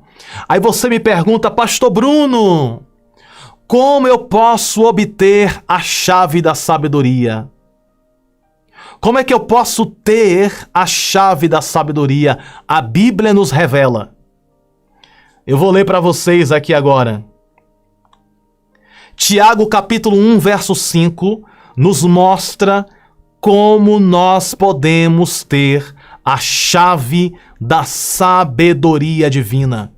Aí você me pergunta: Pastor Bruno, como eu posso obter a chave da sabedoria? Como é que eu posso ter a chave da sabedoria? A Bíblia nos revela. Eu vou ler para vocês aqui agora. Tiago capítulo 1, verso 5, nos mostra como nós podemos ter a chave da sabedoria divina.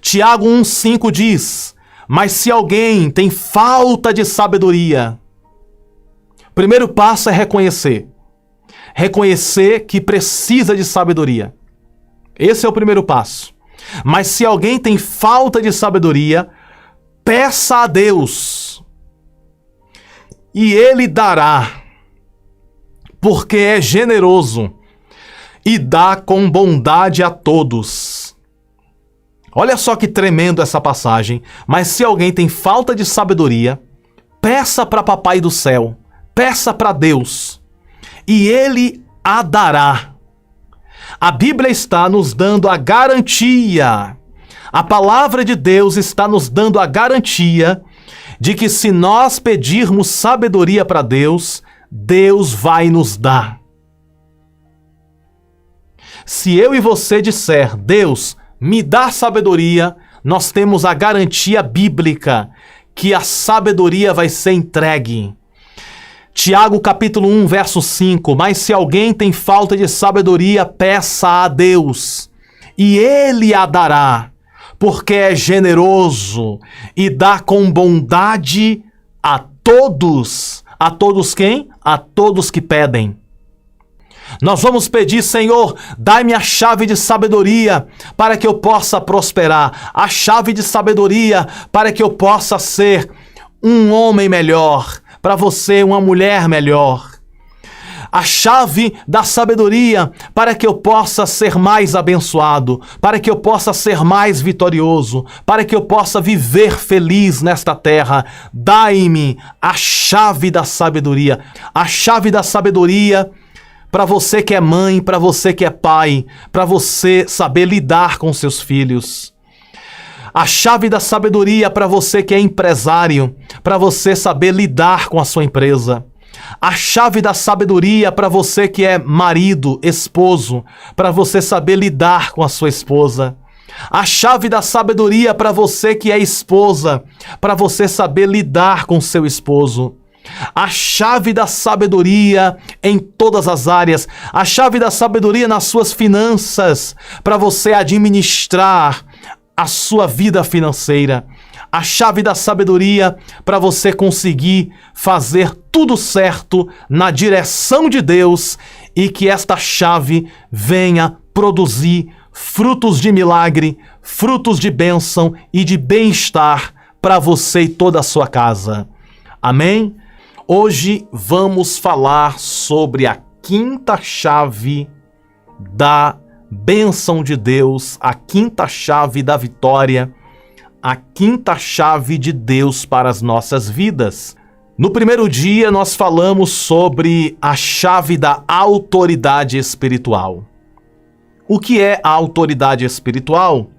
Tiago 1,5 diz: mas se alguém tem falta de sabedoria, o primeiro passo é reconhecer. Reconhecer que precisa de sabedoria. Esse é o primeiro passo. Mas se alguém tem falta de sabedoria, peça a Deus, e Ele dará, porque é generoso e dá com bondade a todos. Olha só que tremendo essa passagem. Mas se alguém tem falta de sabedoria, peça para Papai do céu, peça para Deus, e Ele a dará. A Bíblia está nos dando a garantia, a palavra de Deus está nos dando a garantia de que se nós pedirmos sabedoria para Deus, Deus vai nos dar. Se eu e você disser: Deus, me dá sabedoria, nós temos a garantia bíblica que a sabedoria vai ser entregue. Tiago capítulo 1, verso 5, mas se alguém tem falta de sabedoria, peça a Deus, e Ele a dará, porque é generoso e dá com bondade a todos. A todos quem? A todos que pedem. Nós vamos pedir: Senhor, dai-me a chave de sabedoria para que eu possa prosperar, a chave de sabedoria para que eu possa ser um homem melhor, para você uma mulher melhor. A chave da sabedoria para que eu possa ser mais abençoado, para que eu possa ser mais vitorioso, para que eu possa viver feliz nesta terra. Dai-me a chave da sabedoria. A chave da sabedoria para você que é mãe, para você que é pai, para você saber lidar com seus filhos. A chave da sabedoria para você que é empresário, para você saber lidar com a sua empresa. A chave da sabedoria para você que é marido, esposo, para você saber lidar com a sua esposa. A chave da sabedoria para você que é esposa, para você saber lidar com seu esposo. A chave da sabedoria em todas as áreas. A chave da sabedoria nas suas finanças, para você administrar a sua vida financeira. A chave da sabedoria para você conseguir fazer tudo certo na direção de Deus e que esta chave venha produzir frutos de milagre, frutos de bênção e de bem-estar para você e toda a sua casa. Amém? Hoje vamos falar sobre a quinta chave da bênção de Deus, a quinta chave da vitória, a quinta chave de Deus para as nossas vidas. No primeiro dia nós falamos sobre a chave da autoridade espiritual. O que é a autoridade espiritual?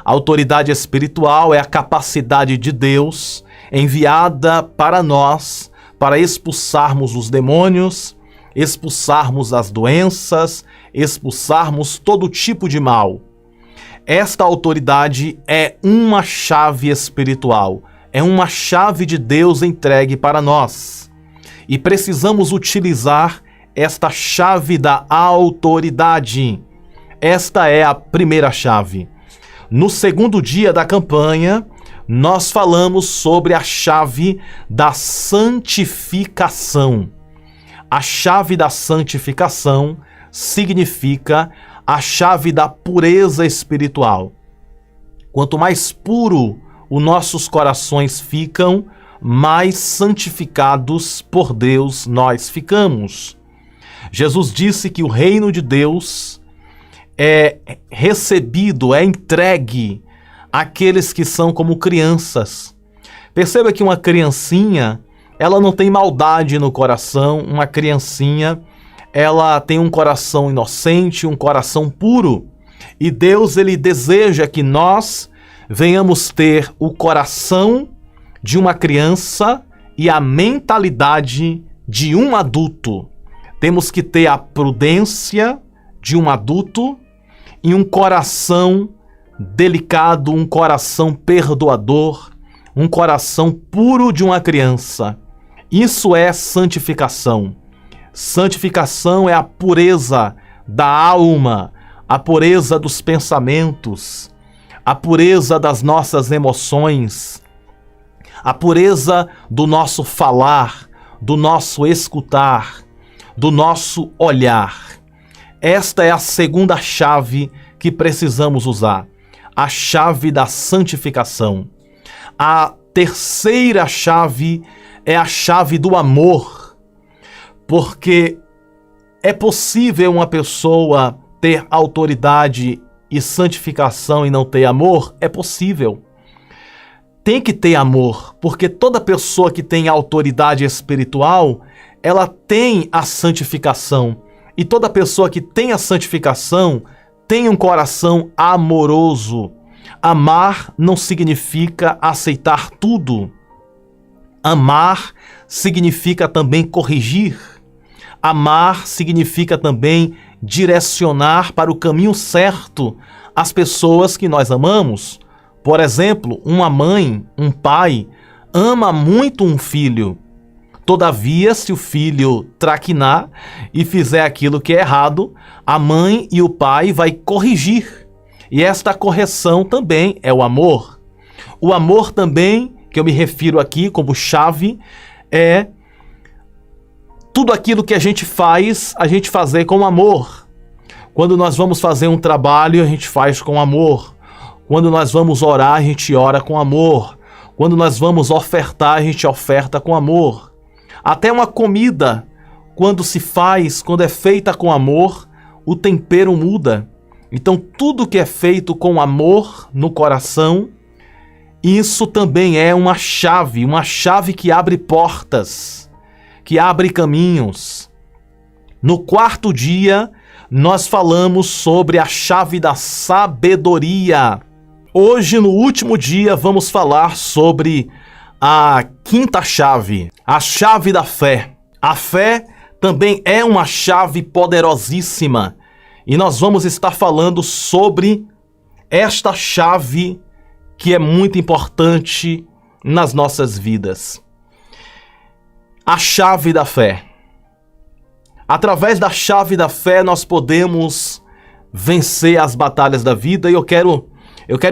A autoridade espiritual é a capacidade de Deus enviada para nós para expulsarmos os demônios, expulsarmos as doenças, expulsarmos todo tipo de mal. Esta autoridade é uma chave espiritual, é uma chave de Deus entregue para nós. E precisamos utilizar esta chave da autoridade. Esta é a primeira chave. No segundo dia da campanha, nós falamos sobre a chave da santificação. A chave da santificação significa a chave da pureza espiritual. Quanto mais puro os nossos corações ficam, mais santificados por Deus nós ficamos. Jesus disse que o reino de Deus é recebido, é entregue àqueles que são como crianças. Perceba que uma criancinha, ela não tem maldade no coração. Uma criancinha, ela tem um coração inocente, um coração puro. E Deus, ele deseja que nós venhamos ter o coração de uma criança e a mentalidade de um adulto. Temos que ter a prudência de um adulto e um coração delicado, um coração perdoador, um coração puro de uma criança. Isso é santificação. Santificação é a pureza da alma, a pureza dos pensamentos, a pureza das nossas emoções, a pureza do nosso falar, do nosso escutar, do nosso olhar. Esta é a segunda chave que precisamos usar, a chave da santificação. A terceira chave é a chave do amor, porque é possível uma pessoa ter autoridade e santificação e não ter amor? É possível. Tem que ter amor, porque toda pessoa que tem autoridade espiritual, ela tem a santificação. E toda pessoa que tem a santificação tem um coração amoroso. Amar não significa aceitar tudo. Amar significa também corrigir. Amar significa também direcionar para o caminho certo as pessoas que nós amamos. Por exemplo, uma mãe, um pai, ama muito um filho. Todavia, se o filho traquinar e fizer aquilo que é errado, a mãe e o pai vai corrigir. E esta correção também é o amor. O amor também, que eu me refiro aqui como chave, é tudo aquilo que a gente fazer com amor. Quando nós vamos fazer um trabalho, a gente faz com amor. Quando nós vamos orar, a gente ora com amor. Quando nós vamos ofertar, a gente oferta com amor. Até uma comida, quando é feita com amor, o tempero muda. Então, tudo que é feito com amor no coração, isso também é uma chave que abre portas, que abre caminhos. No quarto dia, nós falamos sobre a chave da sabedoria. Hoje, no último dia, vamos falar sobre a quinta chave, a chave da fé. A fé também é uma chave poderosíssima e nós vamos estar falando sobre esta chave que é muito importante nas nossas vidas. A chave da fé. Através da chave da fé nós podemos vencer as batalhas da vida e eu quero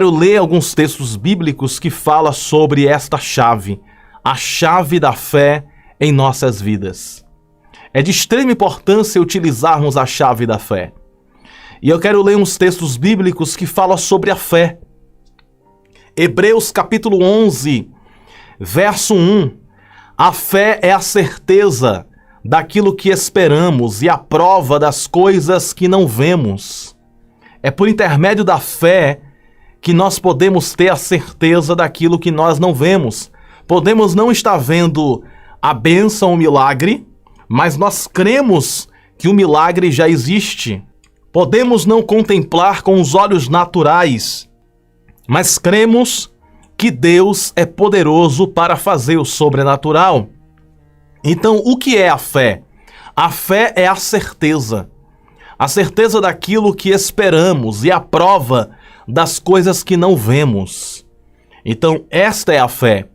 ler alguns textos bíblicos que falam sobre esta chave, a chave da fé em nossas vidas. É de extrema importância utilizarmos a chave da fé. E eu quero ler uns textos bíblicos que falam sobre a fé. Hebreus capítulo 11, verso 1. A fé é a certeza daquilo que esperamos e a prova das coisas que não vemos. É por intermédio da fé que nós podemos ter a certeza daquilo que nós não vemos. Podemos não estar vendo a bênção, o milagre, mas nós cremos que o milagre já existe. Podemos não contemplar com os olhos naturais, mas cremos que Deus é poderoso para fazer o sobrenatural. Então, o que é a fé? A fé é a certeza daquilo que esperamos e a prova das coisas que não vemos. Então, esta é a fé.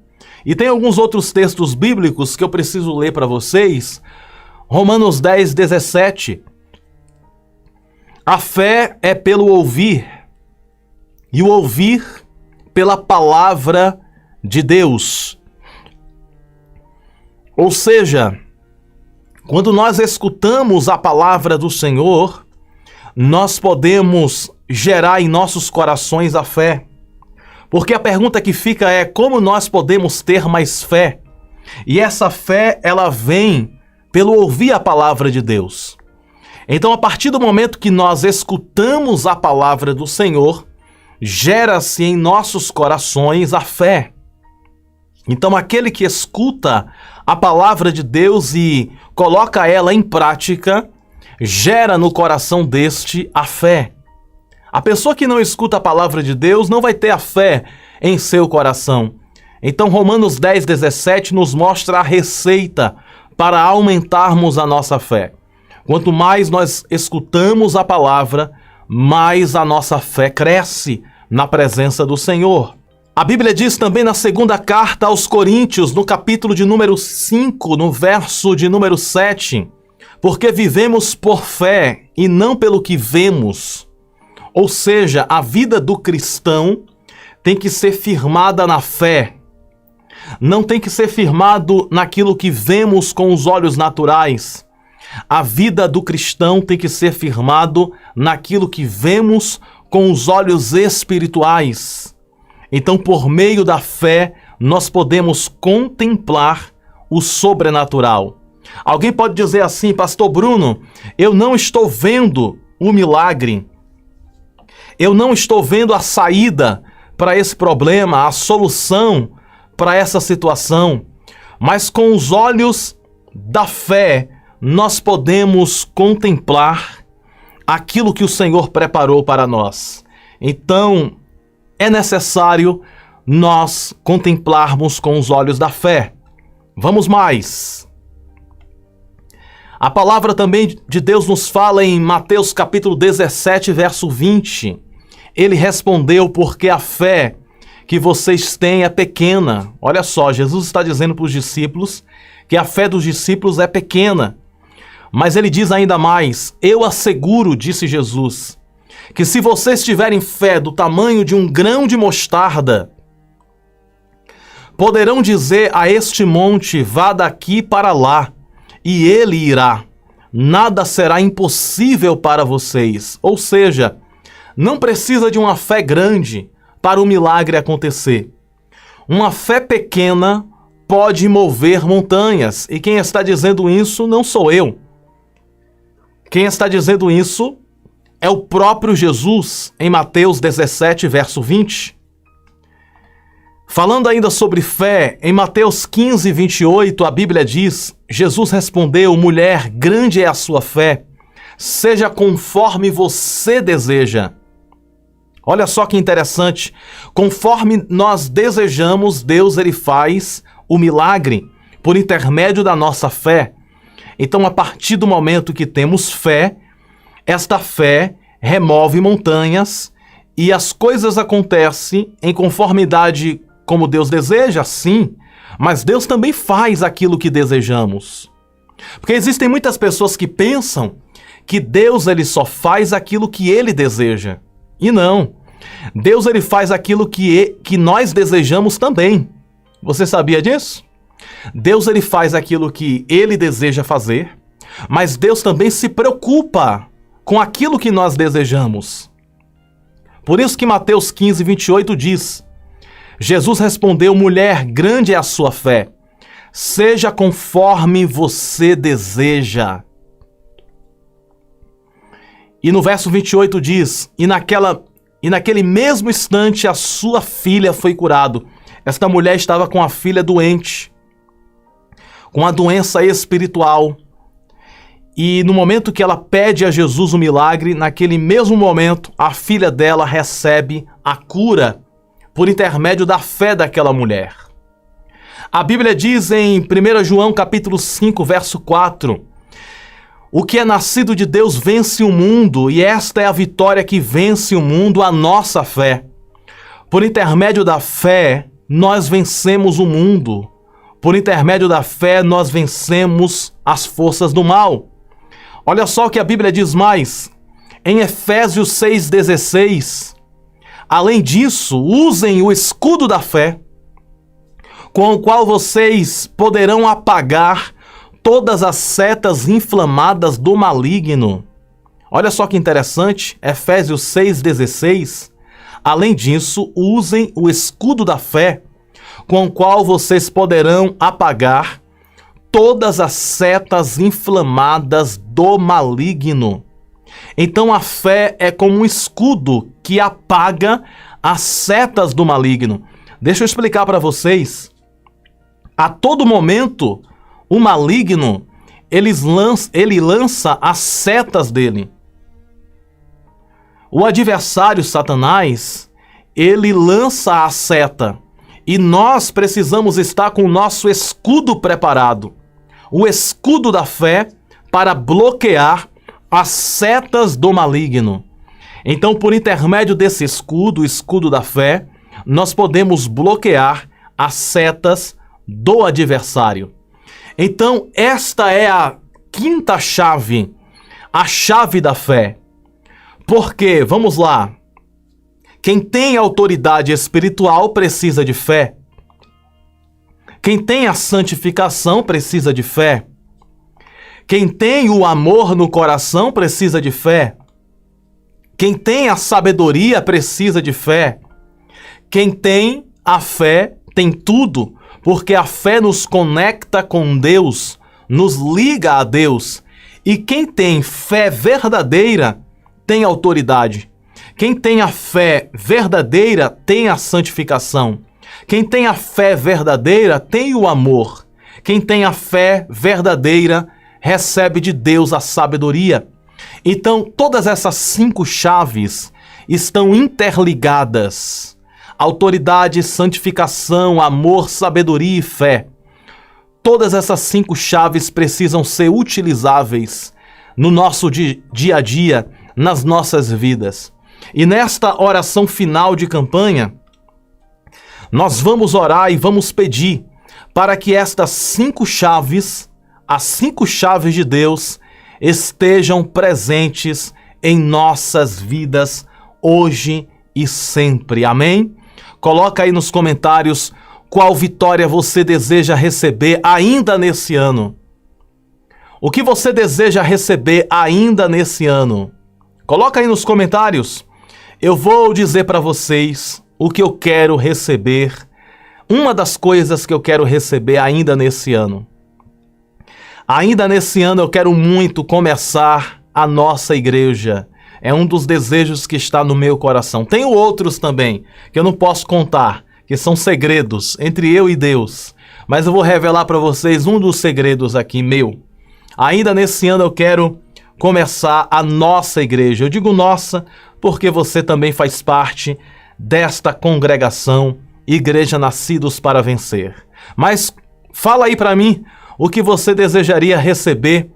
E tem alguns outros textos bíblicos que eu preciso ler para vocês. Romanos 10, 17. A fé é pelo ouvir, e o ouvir pela palavra de Deus. Ou seja, Quando nós escutamos a palavra do Senhor, nós podemos gerar em nossos corações a fé. Porque a pergunta que fica é: como nós podemos ter mais fé? E essa fé, ela vem pelo ouvir a palavra de Deus. Então, a partir do momento que nós escutamos a palavra do Senhor, gera-se em nossos corações a fé. Então, aquele que escuta a palavra de Deus e coloca ela em prática, gera no coração deste a fé. A pessoa que não escuta a palavra de Deus não vai ter a fé em seu coração. Então, Romanos 10:17 nos mostra a receita para aumentarmos a nossa fé. Quanto mais nós escutamos a palavra, mais a nossa fé cresce na presença do Senhor. A Bíblia diz também na segunda carta aos Coríntios, no capítulo de número 5, no verso de número 7, porque vivemos por fé e não pelo que vemos. Ou seja, a vida do cristão tem que ser firmada na fé. Não tem que ser firmado naquilo que vemos com os olhos naturais. A vida do cristão tem que ser firmado naquilo que vemos com os olhos espirituais. Então, por meio da fé, nós podemos contemplar o sobrenatural. Alguém pode dizer assim: Pastor Bruno, eu não estou vendo o milagre. Eu não estou vendo a saída para esse problema, a solução para essa situação. Mas com os olhos da fé, nós podemos contemplar aquilo que o Senhor preparou para nós. Então, é necessário nós contemplarmos com os olhos da fé. Vamos mais. A palavra também de Deus nos fala em Mateus capítulo 17, verso 20. Ele respondeu: porque a fé que vocês têm é pequena. Olha só, Jesus está dizendo para os discípulos que a fé dos discípulos é pequena. Mas ele diz ainda mais: eu asseguro, disse Jesus, que se vocês tiverem fé do tamanho de um grão de mostarda, poderão dizer a este monte: vá daqui para lá, e ele irá. Nada será impossível para vocês. Ou seja, não precisa de uma fé grande para o milagre acontecer. Uma fé pequena pode mover montanhas. E quem está dizendo isso não sou eu. Quem está dizendo isso é o próprio Jesus, em Mateus 17, verso 20. Falando ainda sobre fé, em Mateus 15, 28, a Bíblia diz: Jesus respondeu: mulher, grande é a sua fé, seja conforme você deseja. Olha só que interessante, conforme nós desejamos, Deus ele faz o milagre por intermédio da nossa fé. Então, a partir do momento que temos fé, esta fé remove montanhas e as coisas acontecem em conformidade como Deus deseja, sim, mas Deus também faz aquilo que desejamos. Porque existem muitas pessoas que pensam que Deus ele só faz aquilo que ele deseja. E não. Deus ele faz aquilo que nós desejamos também. Você sabia disso? Deus ele faz aquilo que ele deseja fazer, mas Deus também se preocupa com aquilo que nós desejamos. Por isso que Mateus 15, 28 diz: Jesus respondeu: mulher, grande é a sua fé, seja conforme você deseja. E no verso 28 diz: e naquele mesmo instante a sua filha foi curada. Esta mulher estava com a filha doente, com a doença espiritual. E no momento que ela pede a Jesus o milagre, naquele mesmo momento, a filha dela recebe a cura por intermédio da fé daquela mulher. A Bíblia diz em 1 João capítulo 5, verso 4: o que é nascido de Deus vence o mundo, e esta é a vitória que vence o mundo, a nossa fé. Por intermédio da fé, nós vencemos o mundo. Por intermédio da fé, nós vencemos as forças do mal. Olha só o que a Bíblia diz mais. Em Efésios 6,16. Além disso, usem o escudo da fé, com o qual vocês poderão apagar todas as setas inflamadas do maligno. Olha só que interessante, Efésios 6,16. Além disso, usem o escudo da fé, com o qual vocês poderão apagar todas as setas inflamadas do maligno. Então a fé é como um escudo que apaga as setas do maligno. Deixa eu explicar para vocês. A todo momento, o maligno, ele lança as setas dele. O adversário, Satanás, ele lança a seta. E nós precisamos estar com o nosso escudo preparado. O escudo da fé para bloquear as setas do maligno. Então, por intermédio desse escudo, o escudo da fé, nós podemos bloquear as setas do adversário. Então, esta é a quinta chave, a chave da fé. Porque, vamos lá, quem tem autoridade espiritual precisa de fé. Quem tem a santificação precisa de fé. Quem tem o amor no coração precisa de fé. Quem tem a sabedoria precisa de fé. Quem tem a fé tem tudo, porque a fé nos conecta com Deus, nos liga a Deus. E quem tem fé verdadeira tem autoridade. Quem tem a fé verdadeira tem a santificação. Quem tem a fé verdadeira tem o amor. Quem tem a fé verdadeira recebe de Deus a sabedoria. Então, todas essas 5 chaves estão interligadas. Autoridade, santificação, amor, sabedoria e fé. Todas essas 5 chaves precisam ser utilizáveis no nosso dia a dia, nas nossas vidas. E nesta oração final de campanha, nós vamos orar e vamos pedir para que estas 5 chaves, as 5 chaves de Deus, estejam presentes em nossas vidas hoje e sempre. Amém? Coloca aí nos comentários qual vitória você deseja receber ainda nesse ano. O que você deseja receber ainda nesse ano? Coloca aí nos comentários. Eu vou dizer para vocês o que eu quero receber. Uma das coisas que eu quero receber ainda nesse ano. Ainda nesse ano eu quero muito começar a nossa igreja. É um dos desejos que está no meu coração. Tenho outros também, que eu não posso contar, que são segredos entre eu e Deus. Mas eu vou revelar para vocês um dos segredos aqui meu. Ainda nesse ano eu quero começar a nossa igreja. Eu digo nossa porque você também faz parte desta congregação, Igreja Nascidos para Vencer. Mas fala aí para mim o que você desejaria receber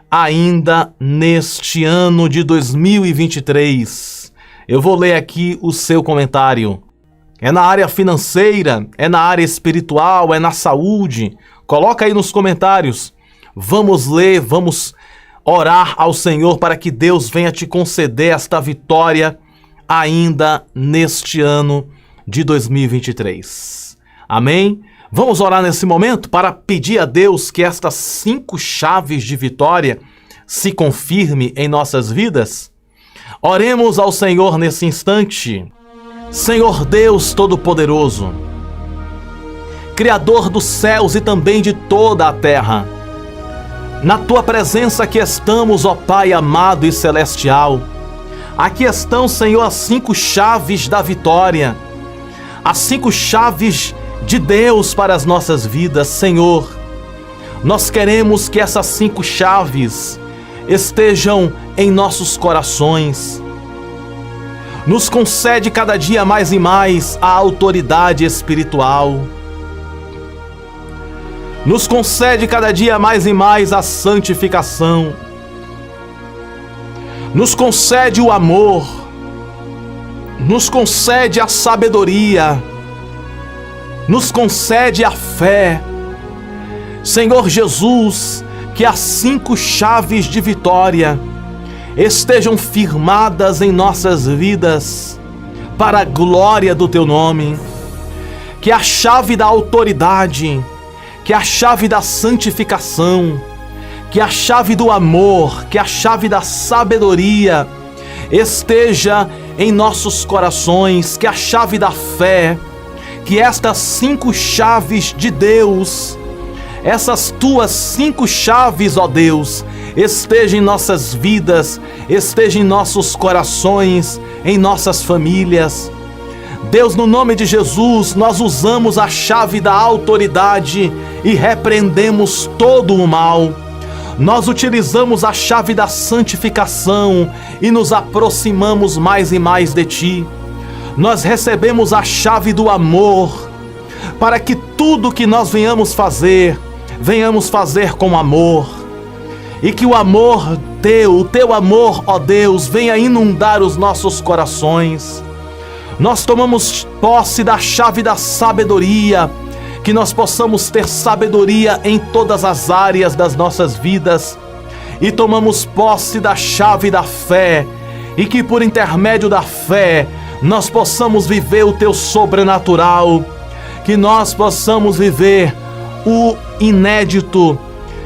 ainda neste ano de 2023. Eu vou ler aqui o seu comentário. É na área financeira, é na área espiritual, é na saúde? Coloca aí nos comentários. Vamos ler, vamos orar ao Senhor para que Deus venha te conceder esta vitória ainda neste ano de 2023. Amém? Vamos orar nesse momento para pedir a Deus que estas 5 chaves de vitória se confirme em nossas vidas? Oremos ao Senhor nesse instante. Senhor Deus Todo-Poderoso, Criador dos céus e também de toda a terra, na Tua presença aqui estamos, ó Pai amado e celestial. Aqui estão, Senhor, as 5 chaves da vitória, as 5 chaves de Deus para as nossas vidas. Senhor, nós queremos que essas 5 chaves estejam em nossos corações. Nos concede cada dia mais e mais a autoridade espiritual. Nos concede cada dia mais e mais a santificação. Nos concede o amor. Nos concede a sabedoria. Nos concede a fé. Senhor Jesus, que as 5 chaves de vitória estejam firmadas em nossas vidas, para a glória do Teu nome. Que a chave da autoridade, que a chave da santificação, que a chave do amor, que a chave da sabedoria esteja em nossos corações, que a chave da fé, que estas 5 chaves de Deus, essas tuas 5 chaves, ó Deus, estejam em nossas vidas, estejam em nossos corações, em nossas famílias. Deus, no nome de Jesus, nós usamos a chave da autoridade e repreendemos todo o mal. Nós utilizamos a chave da santificação e nos aproximamos mais e mais de Ti. Nós recebemos a chave do amor, para que tudo que nós venhamos fazer com amor. E que o amor Teu, o Teu amor, ó Deus, venha inundar os nossos corações. Nós tomamos posse da chave da sabedoria, que nós possamos ter sabedoria em todas as áreas das nossas vidas. E tomamos posse da chave da fé, e que por intermédio da fé nós possamos viver o Teu sobrenatural, que nós possamos viver o inédito,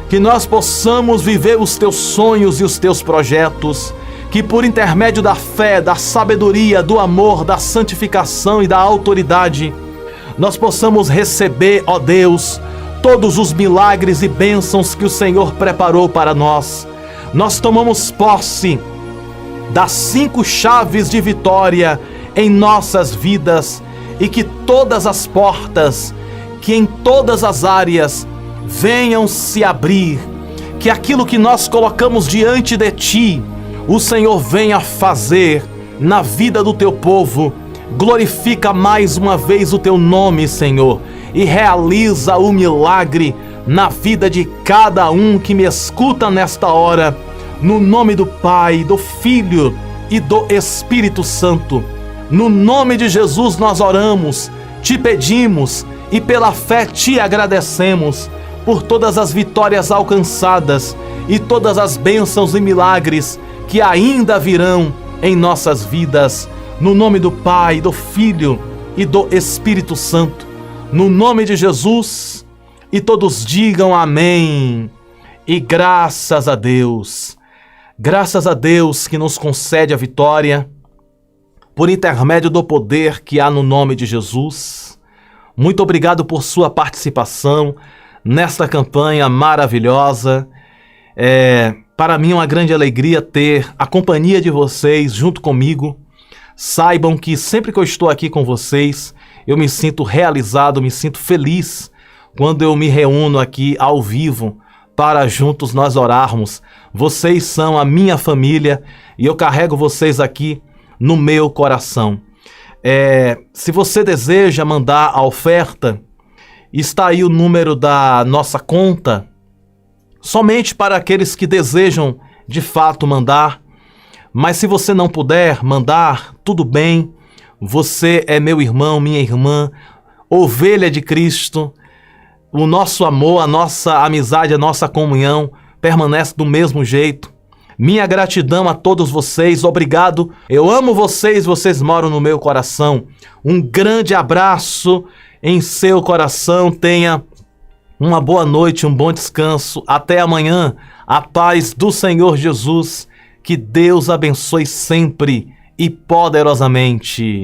que nós possamos viver os Teus sonhos e os Teus projetos, que por intermédio da fé, da sabedoria, do amor, da santificação e da autoridade, nós possamos receber, ó Deus, todos os milagres e bênçãos que o Senhor preparou para nós. Nós tomamos posse das 5 chaves de vitória em nossas vidas, e que todas as portas, que em todas as áreas venham se abrir, que aquilo que nós colocamos diante de Ti, o Senhor venha fazer na vida do Teu povo. Glorifica mais uma vez o Teu nome, Senhor, e realiza o milagre na vida de cada um que me escuta nesta hora, no nome do Pai, do Filho e do Espírito Santo. No nome de Jesus nós oramos, Te pedimos e pela fé Te agradecemos por todas as vitórias alcançadas e todas as bênçãos e milagres que ainda virão em nossas vidas. No nome do Pai, do Filho e do Espírito Santo. No nome de Jesus. E todos digam amém. E graças a Deus. Graças a Deus que nos concede a vitória por intermédio do poder que há no nome de Jesus. Muito obrigado por sua participação nesta campanha maravilhosa. Para mim é uma grande alegria ter a companhia de vocês junto comigo. Saibam que sempre que eu estou aqui com vocês, eu me sinto realizado, me sinto feliz quando eu me reúno aqui ao vivo para juntos nós orarmos. Vocês são a minha família e eu carrego vocês aqui no meu coração. Se você deseja mandar a oferta, está aí o número da nossa conta, somente para aqueles que desejam de fato mandar. Mas se você não puder mandar, tudo bem. Você é meu irmão, minha irmã, ovelha de Cristo. O nosso amor, a nossa amizade, a nossa comunhão permanece do mesmo jeito. Minha gratidão a todos vocês, obrigado. Eu amo vocês, vocês moram no meu coração. Um grande abraço em seu coração. Tenha uma boa noite, um bom descanso. Até amanhã. A paz do Senhor Jesus. Que Deus abençoe sempre e poderosamente.